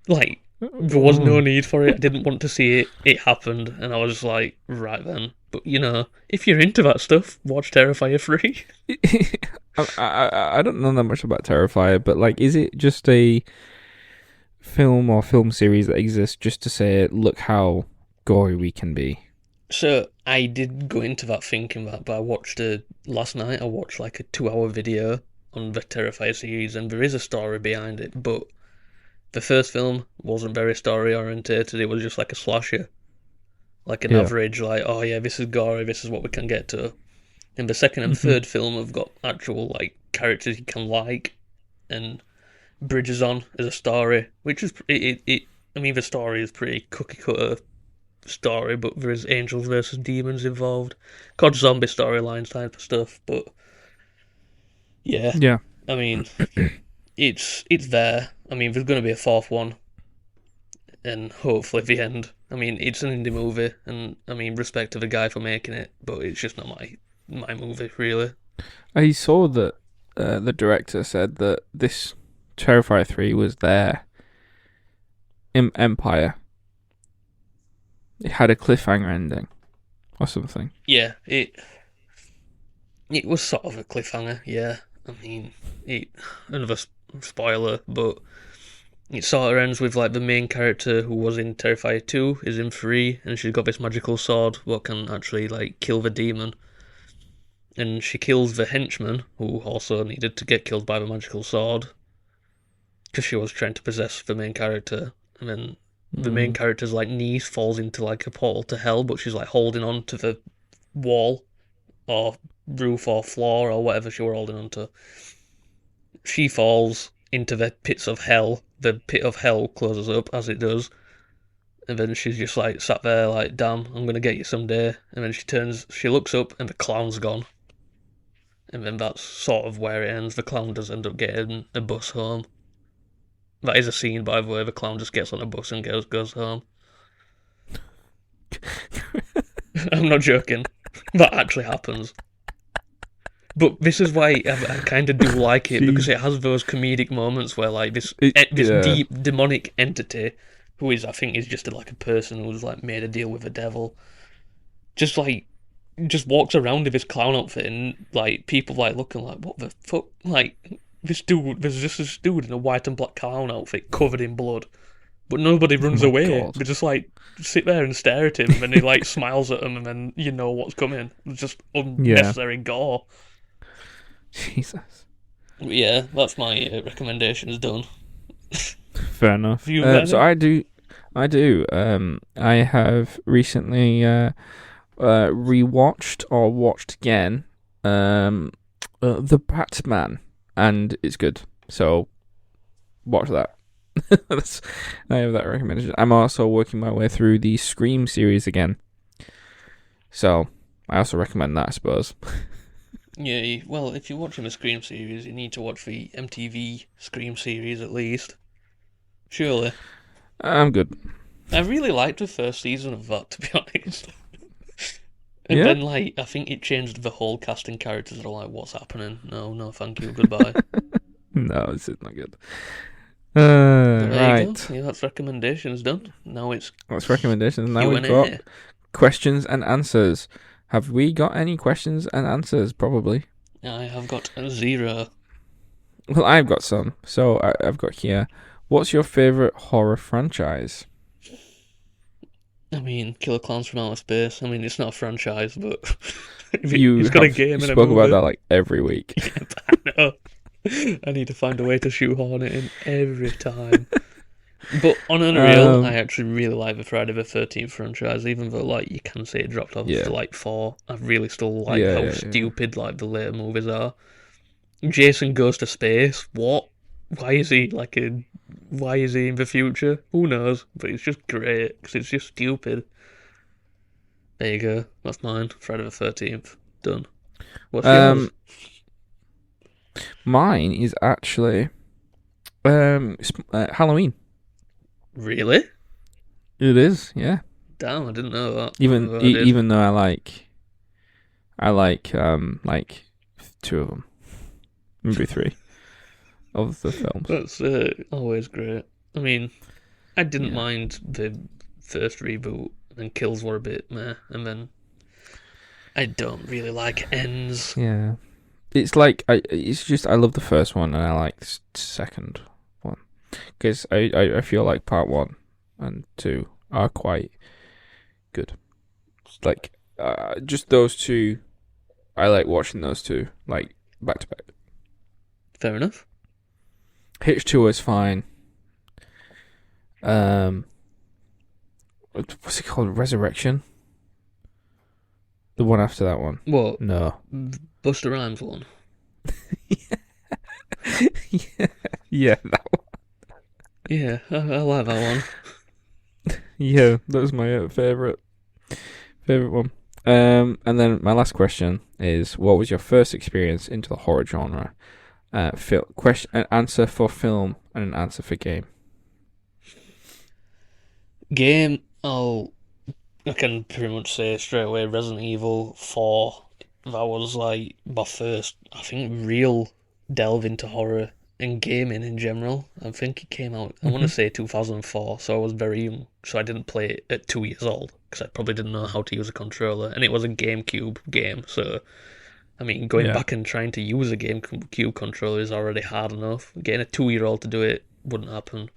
There was no need for it. I didn't want to see it. It happened. And I was just like, right then. But, if you're into that stuff, watch Terrifier 3. I don't know that much about Terrifier, but, is it just a... film or film series that exists just to say, look how gory we can be. So I did go into that thinking that, but I watched last night. I watched like a 2-hour video on the Terrifier series, and there is a story behind it. But the first film wasn't very story orientated. It was just like a slasher, like an average, like, oh yeah, this is gory, this is what we can get to. And the second and third film have got actual like characters you can like, and bridges on as a story, which is it. I mean, the story is pretty cookie cutter story, but there is angels versus demons involved, COD zombie storylines type of stuff. But yeah, I mean, it's there. I mean, there's going to be a fourth one, and hopefully the end. I mean, it's an indie movie, and I mean, respect to the guy for making it, but it's just not my movie, really. I saw that the director said that this Terrifier 3 was their empire. It had a cliffhanger ending or something. Yeah, it was sort of a cliffhanger, yeah. I mean, another spoiler, but it sort of ends with like the main character who was in Terrifier 2 is in 3, and she's got this magical sword what can actually like kill the demon. And she kills the henchman, who also needed to get killed by the magical sword, because she was trying to possess the main character. And then the main character's like niece falls into like a portal to hell, but she's like holding on to the wall or roof or floor or whatever she were holding on to. She falls into the pits of hell. The pit of hell closes up, as it does. And then she's just like sat there like, damn, I'm going to get you someday. And then she looks up and the clown's gone. And then that's sort of where it ends. The clown does end up getting a bus home. That is a scene, by the way. The clown just gets on a bus and goes home. I'm not joking. That actually happens. But this is why I kind of do like it, because it has those comedic moments where like this deep demonic entity, who is, I think, is just like a person who's like made a deal with the devil, just walks around with his clown outfit, and like people like looking like, what the fuck, like there's just this dude in a white and black clown outfit covered in blood, but nobody runs away. God. They just like sit there and stare at him, and then he like smiles at them, and then you know what's coming. It's just unnecessary gore. Jesus. Yeah, that's my recommendations done. Fair enough. So I do. I have recently rewatched or watched again The Batman, and it's good. So watch that. I have that recommendation. I'm also working my way through the Scream series again, so I also recommend that, I suppose. Yeah, well, if you're watching the Scream series, you need to watch the MTV Scream series at least. Surely. I'm good. I really liked the first season of that, to be honest. And Yeah? then, like, I think it changed the whole casting characters that are like, what's happening? No, thank you, goodbye. No, this is not good. There Right. you go. Yeah, that's recommendations done. Now it's That's recommendations. Now Q&A. we've got questions and answers. Have we got any questions and answers? Probably. I have got 0. Well, I've got some. So I've got here. What's your favourite horror franchise? I mean, Killer Clowns from Outer Space. I mean, it's not a franchise, but It's got a game and a spoke movie. about that like every week. Yeah, I know. I need to find a way to shoehorn it in every time. But on Unreal, I actually really like the Friday the 13th franchise, even though like you can say it dropped off to like 4. I really still like how stupid like the later movies are. Jason Goes to Space. What? Why is he in the future? Who knows? But it's just great because it's just stupid. There you go. That's mine. Friday the 13th. Done. What's yours? Mine is actually Halloween. Really? It is, yeah. Damn, I didn't know that. Even though I like 2 of them, maybe 3 of the films. That's always great. I mean, I didn't mind the first reboot, and Kills were a bit meh, and then I don't really like Ends. Yeah, it's like it's just I love the first one and I like the second one. because I feel like part 1 and 2 are quite good. Like, just those two, I like watching those two, like, back to back. Fair enough. H2O is fine. What's it called? Resurrection? The one after that one. What? No. Busta Rhymes one? Yeah, that one. Yeah, I like that one. Yeah, that was my favourite one. And then my last question is, what was your first experience into the horror genre? An answer for film and an answer for game. Game, I can pretty much say straight away Resident Evil 4. That was like my first, I think, real delve into horror and gaming in general. I think it came out, I want to say 2004, so I was very young. So I didn't play it at 2 years old because I probably didn't know how to use a controller. And it was a GameCube game, so I mean, going back and trying to use a GameCube controller is already hard enough. Getting a 2-year-old to do it wouldn't happen.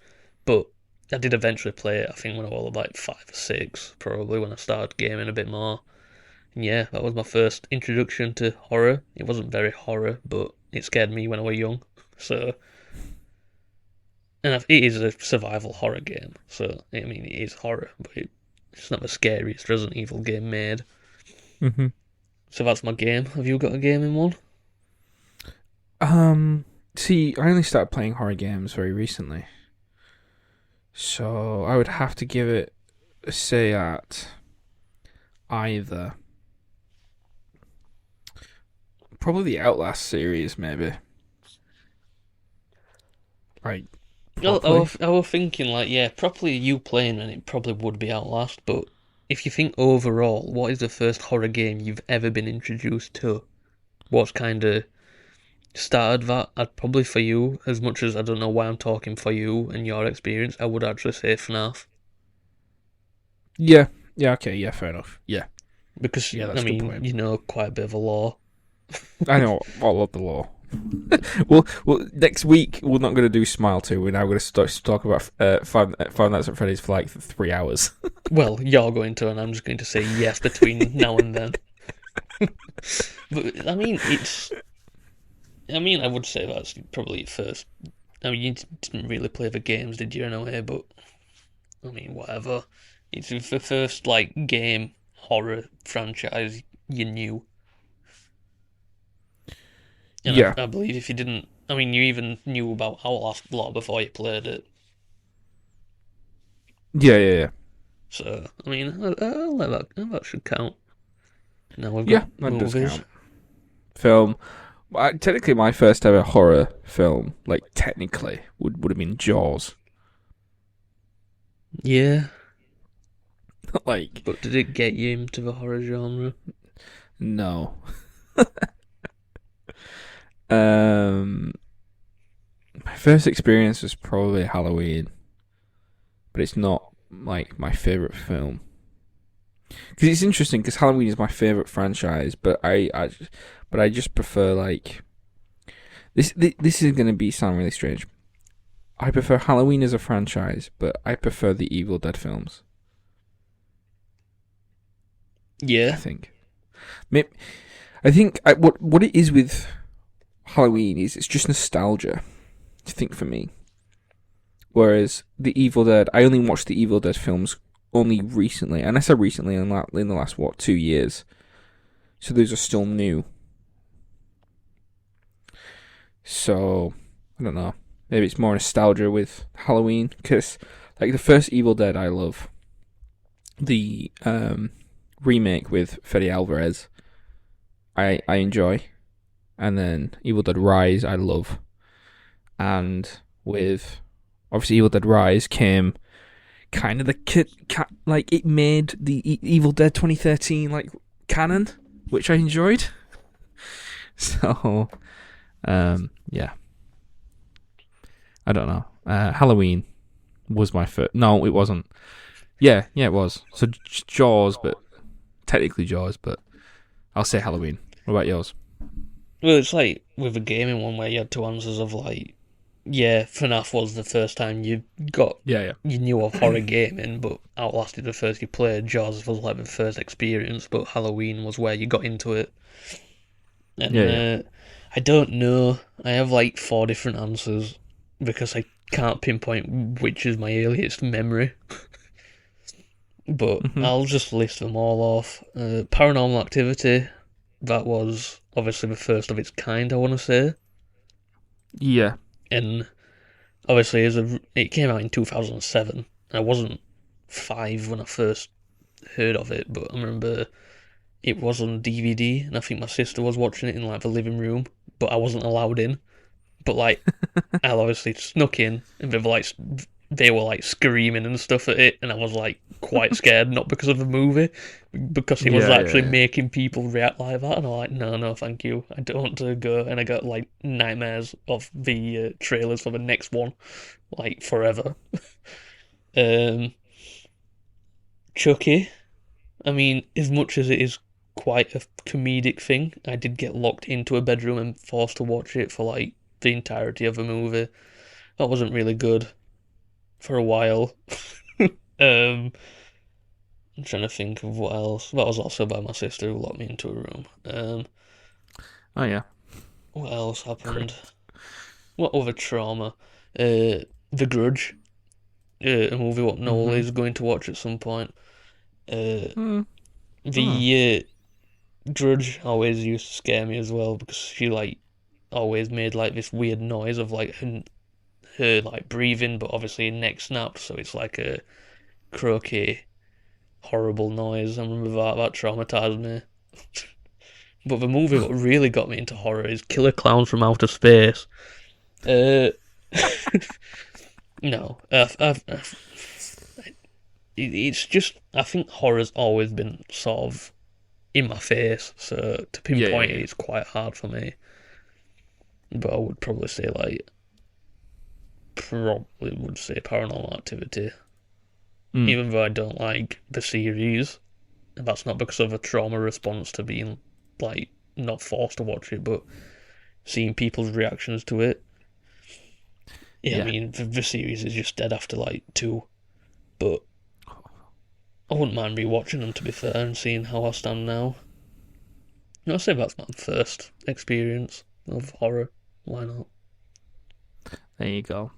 But I did eventually play it, I think, when I was like 5 or 6, probably, when I started gaming a bit more. And yeah, that was my first introduction to horror. It wasn't very horror, but it scared me when I was young. So, and it is a survival horror game. So, I mean, it is horror, but it's not the scariest Resident Evil game made. Mm-hmm. So that's my game. Have you got a game in one? See, I only started playing horror games very recently. So I would have to give it a say at either. Probably the Outlast series, maybe. Like, I was thinking, like, yeah, probably you playing and it probably would be Outlast, but if you think overall, what is the first horror game you've ever been introduced to? What's kind of started that? I'd probably, for you, as much as I don't know why I'm talking for you and your experience, I would actually say FNAF. Yeah, okay, yeah, fair enough. Yeah. Because, Yeah, that's I a good mean, point. you know quite a bit of a lore. I know all of the lore. well, next week we're not going to do Smile 2. We're now going to talk about Five Nights at Freddy's for like 3 hours. Well, you're going to, and I'm just going to say yes between now and then. But I mean, I would say that's probably your first. I mean, you didn't really play the games, did you? In a way, but I mean, whatever. It's the first like game horror franchise you knew. And Yeah. I believe if you didn't, I mean, you even knew about Outlast a lot before you played it. Yeah. So, I mean, I'll let that should count. Now we've Yeah, got that does movies. count. Film. Technically, my first ever horror film, like technically, would have been Jaws. Yeah, Like, but did it get you into the horror genre? no. My first experience was probably Halloween, but it's not like my favorite film. Because it's interesting, because Halloween is my favorite franchise, but I just prefer like this. This is going to sound really strange. I prefer Halloween as a franchise, but I prefer the Evil Dead films. Yeah, I think. What it is with Halloween is it's just nostalgia. I think for me. Whereas the Evil Dead, I only watched the Evil Dead films only recently, and I said recently in the last 2 years. So those are still new. So I don't know. Maybe it's more nostalgia with Halloween, because like the first Evil Dead, I love. The remake with Fede Alvarez, I enjoy, and then Evil Dead Rise, I love, and with obviously Evil Dead Rise came kind of like it made the Evil Dead 2013 like canon, which I enjoyed. So, yeah, I don't know. Halloween was my first. No, it wasn't. Yeah, it was. So Jaws, but technically Jaws, but I'll say Halloween. What about yours? well, it's like with a gaming one where you had two answers of like yeah, FNAF was the first time Yeah, you knew of horror gaming, but outlasted the first you played. Jaws was like the first experience, but Halloween was where you got into it. And yeah. I don't know. I have like four different answers because I can't pinpoint which is my earliest memory. But Hmm. I'll just list them all off. Paranormal Activity, that was obviously the first of its kind, I want to say. Yeah. And obviously, it came out in 2007. I wasn't 5 when I first heard of it, but I remember it was on DVD, and I think my sister was watching it in like the living room, but I wasn't allowed in. But like, I obviously snuck in, and they were like screaming and stuff at it, and I was like quite scared, not because of the movie, because he was Yeah, actually yeah, making people react like that, and I'm like, no, no, thank you, I don't want to go, and I got like nightmares of the trailers for the next one, like forever. Um, Chucky, I mean, as much as it is quite a comedic thing, I did get locked into a bedroom and forced to watch it for like the entirety of the movie. That wasn't really good for a while. um, I'm trying to think of what else. That was also by my sister who locked me into a room. Oh yeah. What else Cra- happened? What other trauma? The Grudge, a movie what Noel Mhm. is going to watch at some point. Uh, Mm. Mm. the Grudge always used to scare me as well because she like always made like this weird noise of like her like breathing, but obviously her neck snapped, so it's like a croaky, horrible noise. I remember that traumatized me. But the movie what really got me into horror is Killer Clowns from Outer Space. Uh, no, it's just I think horror's always been sort of in my face, so to Yeah, yeah, pinpoint it yeah. is quite hard for me. But I would probably say Paranormal Activity, Mm. even though I don't like the series, and that's not because of a trauma response to being like not forced to watch it, but seeing people's reactions to it. Yeah, I Yeah. mean the series is just dead after like two, but I wouldn't mind rewatching them to be fair and seeing how I stand now. I'll say that's my first experience of horror. Why not? There you go.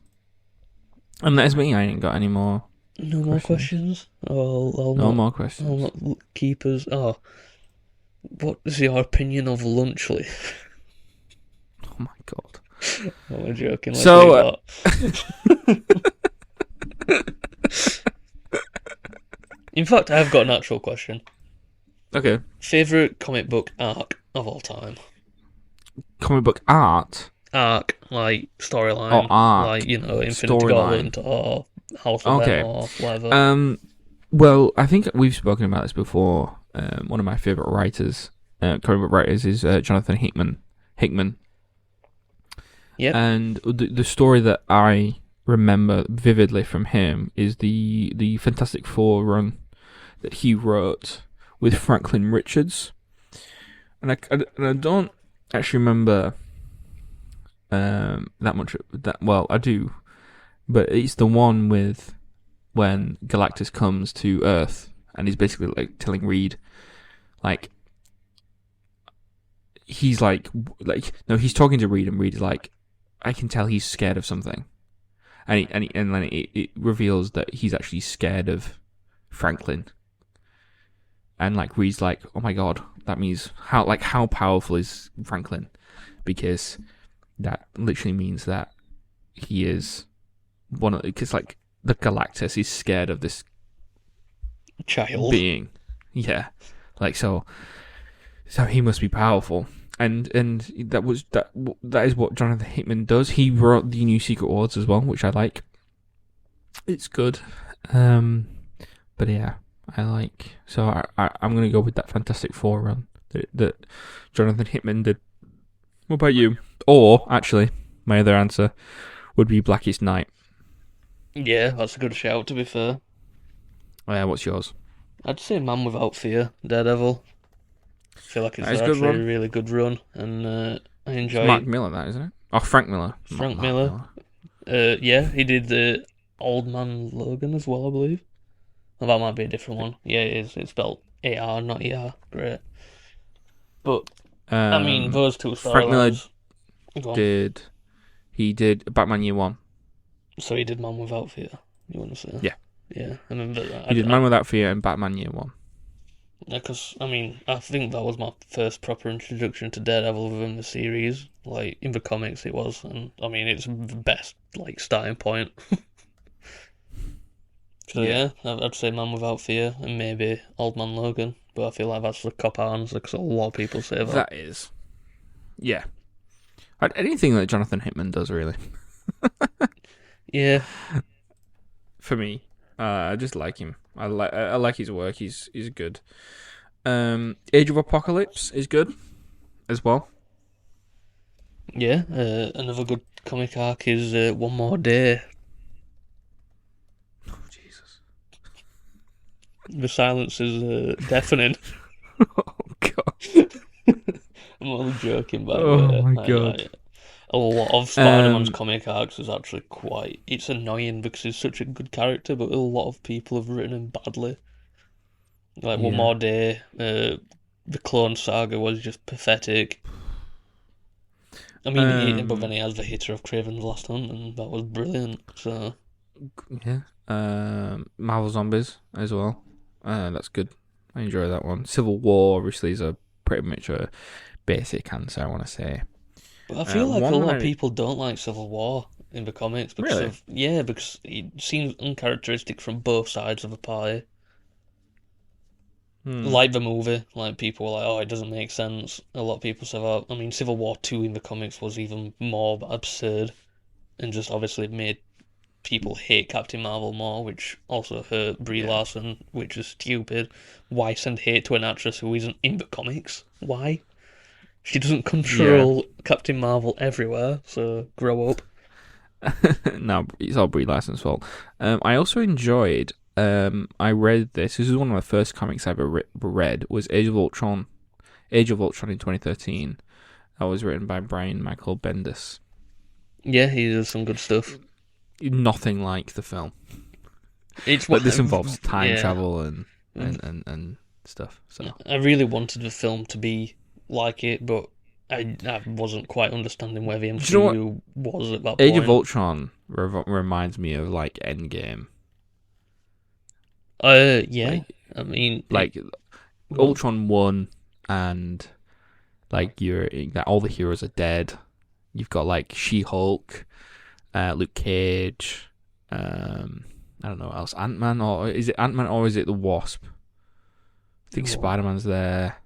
And that's me. I ain't got any more No more questions. questions. No more I'll questions. not keep us. Oh, what is your opinion of Lunchly? Oh my god. Oh, I'm joking. Let's So, leave that. In fact, I've got an actual question. okay. Favorite comic book arc of all time? Comic book art Arc, like or storyline, like arc Infinity storyline. Gauntlet or House of M Okay. or whatever. Um. Well, I think we've spoken about this before. One of my favorite writers, comic book writers, is Jonathan Hickman. Hickman, Yep. and the story that I remember vividly from him is the Fantastic Four run that he wrote with Franklin Richards, and I don't actually remember that much. That well, I do, but it's the one with when Galactus comes to Earth and he's basically like telling Reed, like he's like no, he's talking to Reed and Reed is like, I can tell he's scared of something, and then it reveals that he's actually scared of Franklin, and like Reed's like, oh my god, that means how powerful is Franklin, because that literally means that he is one of, because like the Galactus is scared of this Child. being, yeah, like so he must be powerful. And that is what Jonathan Hickman does. He wrote the New Secret Wars as well, which I like. It's good. But yeah, I like. So I'm gonna go with that Fantastic Four run that Jonathan Hickman did. What about you? Or actually, my other answer would be Blackest Night. Yeah, that's a good shout, to be fair. What's yours? I'd say Man Without Fear, Daredevil. I feel like it's That is a good actually a run. really good run, and I It's enjoy Mark it. Miller, that isn't it? Oh, Frank Miller, not Frank Mark Miller. Miller. Yeah, he did the Old Man Logan as well, I believe. Well, that might be a different one. Yeah, it is. It's spelled AR, not ER. Great. But, I mean, those two Frank Miller storylines. Go on. did. He did Batman Year One. So he did Man Without Fear, you want to say? Yeah. Yeah, I remember that. He did Man Without Fear and Batman Year One. Because, I mean, I think that was my first proper introduction to Daredevil within the series. Like, in the comics it was, and, I mean, it's the best, like, starting point. So, yeah, I'd say Man Without Fear and maybe Old Man Logan, but I feel like that's the cop-out answer, because a lot of people say that. That is. Yeah. Anything that Jonathan Hickman does, really. Yeah. For me. I just like him. I like his work. He's good. Age of Apocalypse is good as well. Yeah, another good comic arc is One More Day. Oh, Jesus. The silence is deafening. Oh, God. I'm only joking, by the Oh, way. my God. A lot of Spider-Man's comic arcs is actually quite... It's annoying because he's such a good character, but a lot of people have written him badly. Like, One Yeah. More Day, the Clone Saga was just pathetic. I mean, but then he has the hitter of Kraven's Last Hunt, and that was brilliant, so... Yeah. Marvel Zombies as well. That's good. I enjoy that one. Civil War, obviously, is a pretty much a basic answer, I want to say. But I feel like a one lot of people don't like Civil War in the comics because Really? of... Yeah, because it seems uncharacteristic from both sides of the party. Like the movie, like people were like, oh, it doesn't make sense. A lot of people say that. I mean, Civil War 2 in the comics was even more absurd and just obviously made people hate Captain Marvel more, which also hurt Brie Yeah. Larson, which is stupid. Why send hate to an actress who isn't in the comics? Why? She doesn't control Captain Marvel everywhere, so grow up. No, it's all Brie Larson's fault. I also enjoyed. I read this. This is one of my first comics I ever read. Was Age of Ultron. Age of Ultron in 2013. That was written by Brian Michael Bendis. Yeah, he does some good stuff. Nothing like the film. It's But this involves time yeah. travel and stuff. So I really wanted the film to be like it, but I wasn't quite understanding where the MCU Do you know was at that Age point. of Ultron reminds me of like Endgame. Yeah. I mean, Ultron won, and like all the heroes are dead. You've got like She-Hulk, Luke Cage. I don't know what else. Ant-Man, or is it Ant-Man or is it the Wasp? I think Spider-Man's there.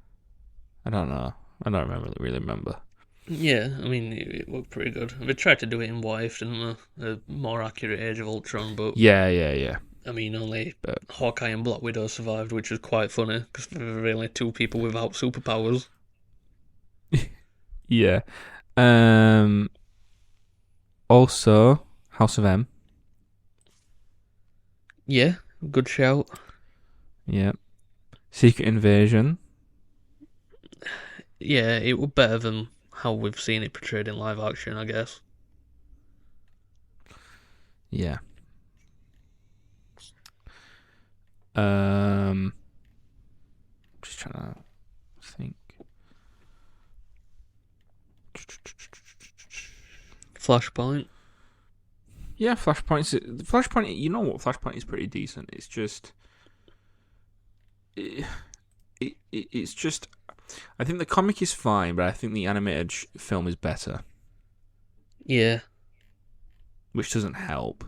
I don't know. I don't really remember. Yeah, I mean, it looked pretty good. They tried to do it in What If, didn't they? A more accurate Age of Ultron, but Yeah. I mean, only Hawkeye and Black Widow survived, which was quite funny because there were really two people without superpowers. Yeah. Also, House of M. Yeah, good shout. Yeah. Secret Invasion. Yeah, it was better than how we've seen it portrayed in live action, I guess. Yeah. Just trying to think. Flashpoint. Yeah, Flashpoint. You know what? Flashpoint is pretty decent. It's just, it's just. I think the comic is fine, but I think the animated film is better, Yeah. which doesn't help.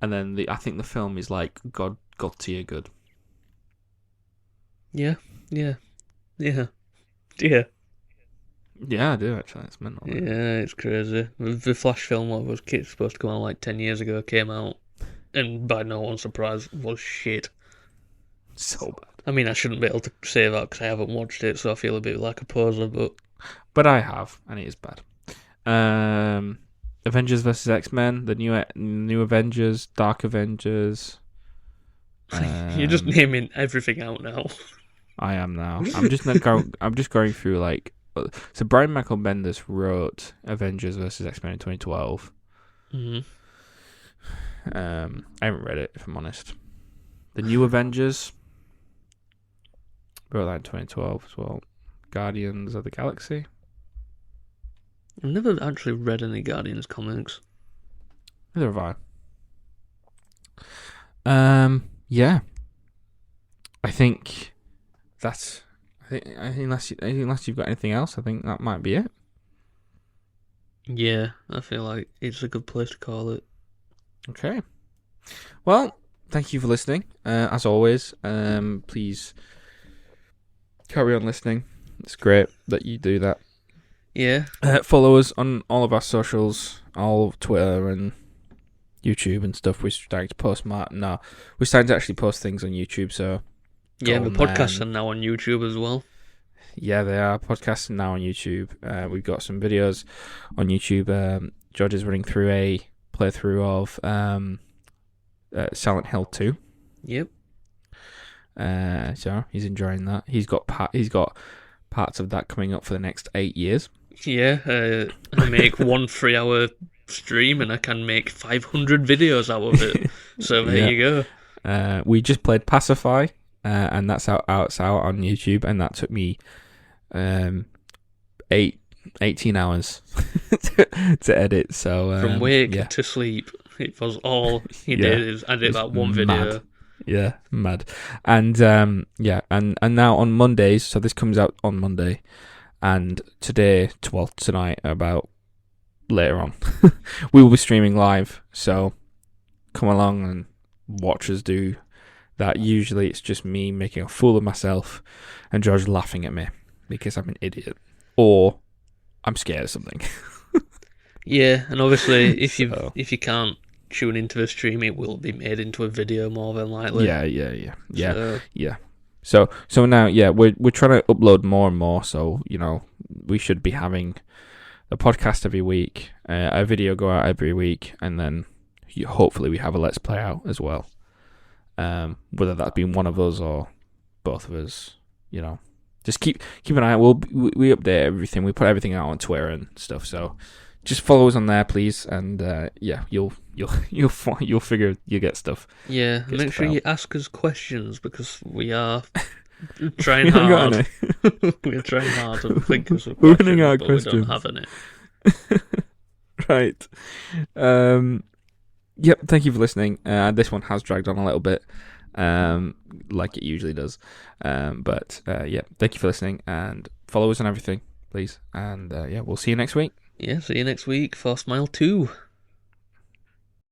And then I think the film is like god tier good. Yeah. Yeah. Yeah. Yeah, I do actually. It's mental. Yeah, it's crazy. The Flash film, what was supposed to come out like 10 years ago, came out, and by no one's surprise, was shit. So bad. I mean, I shouldn't be able to say that because I haven't watched it, so I feel a bit like a poser, But I have, and it is bad. Avengers vs. X-Men, the new Avengers, Dark Avengers. You're just naming everything out now. I am now. I'm just not going. I'm just going through like So Brian Michael Bendis wrote Avengers versus X-Men in 2012. Mm-hmm. I haven't read it, if I'm honest. The New Avengers wrote that in 2012 as well. Guardians of the Galaxy. I've never actually read any Guardians comics. Neither have I. Yeah. I think that's. I think unless you've got anything else, I think that might be it. Yeah, I feel like it's a good place to call it. Okay. Well, thank you for listening. As always, please carry on listening. It's great that you do that. Yeah. Follow us on all of our socials, all of Twitter and YouTube and stuff. We're starting to post we're starting to actually post things on YouTube. So yeah, the podcasts are now on YouTube as well. Yeah, they are podcasting now on YouTube. We've got some videos on YouTube. George is running through a playthrough of Silent Hill 2. Yep. So he's enjoying that. He's got parts of that coming up for the next 8 years. Yeah, I make 1 3-hour stream and I can make 500 videos out of it. So there you go. We just played Pacify, and that's out on YouTube, and that took me 18 hours to edit. So from wake to sleep, it was all he did. Is I did about one video. Mad. Yeah, mad. And and now on Mondays, so this comes out on Monday, and tonight, about later on, we will be streaming live. So come along and watch us do that. Usually it's just me making a fool of myself and George laughing at me because I'm an idiot or I'm scared of something. Yeah, and obviously if you can't tune into the stream, it will be made into a video more than likely. Yeah. So now, we're trying to upload more and more. So we should be having a podcast every week, a video go out every week, and then hopefully we have a Let's Play out as well. Whether that be one of us or both of us, just keep an eye out. We update everything. We put everything out on Twitter and stuff. So just follow us on there, please, and you'll figure you get stuff. Yeah, make sure you ask us questions because we are trying hard. We're trying hard to think of some questions, running out of questions. We don't have any. Right. Yep. Thank you for listening. This one has dragged on a little bit, like it usually does. But thank you for listening and follow us on everything, please. And we'll see you next week. Yeah, see you next week for Smile 2.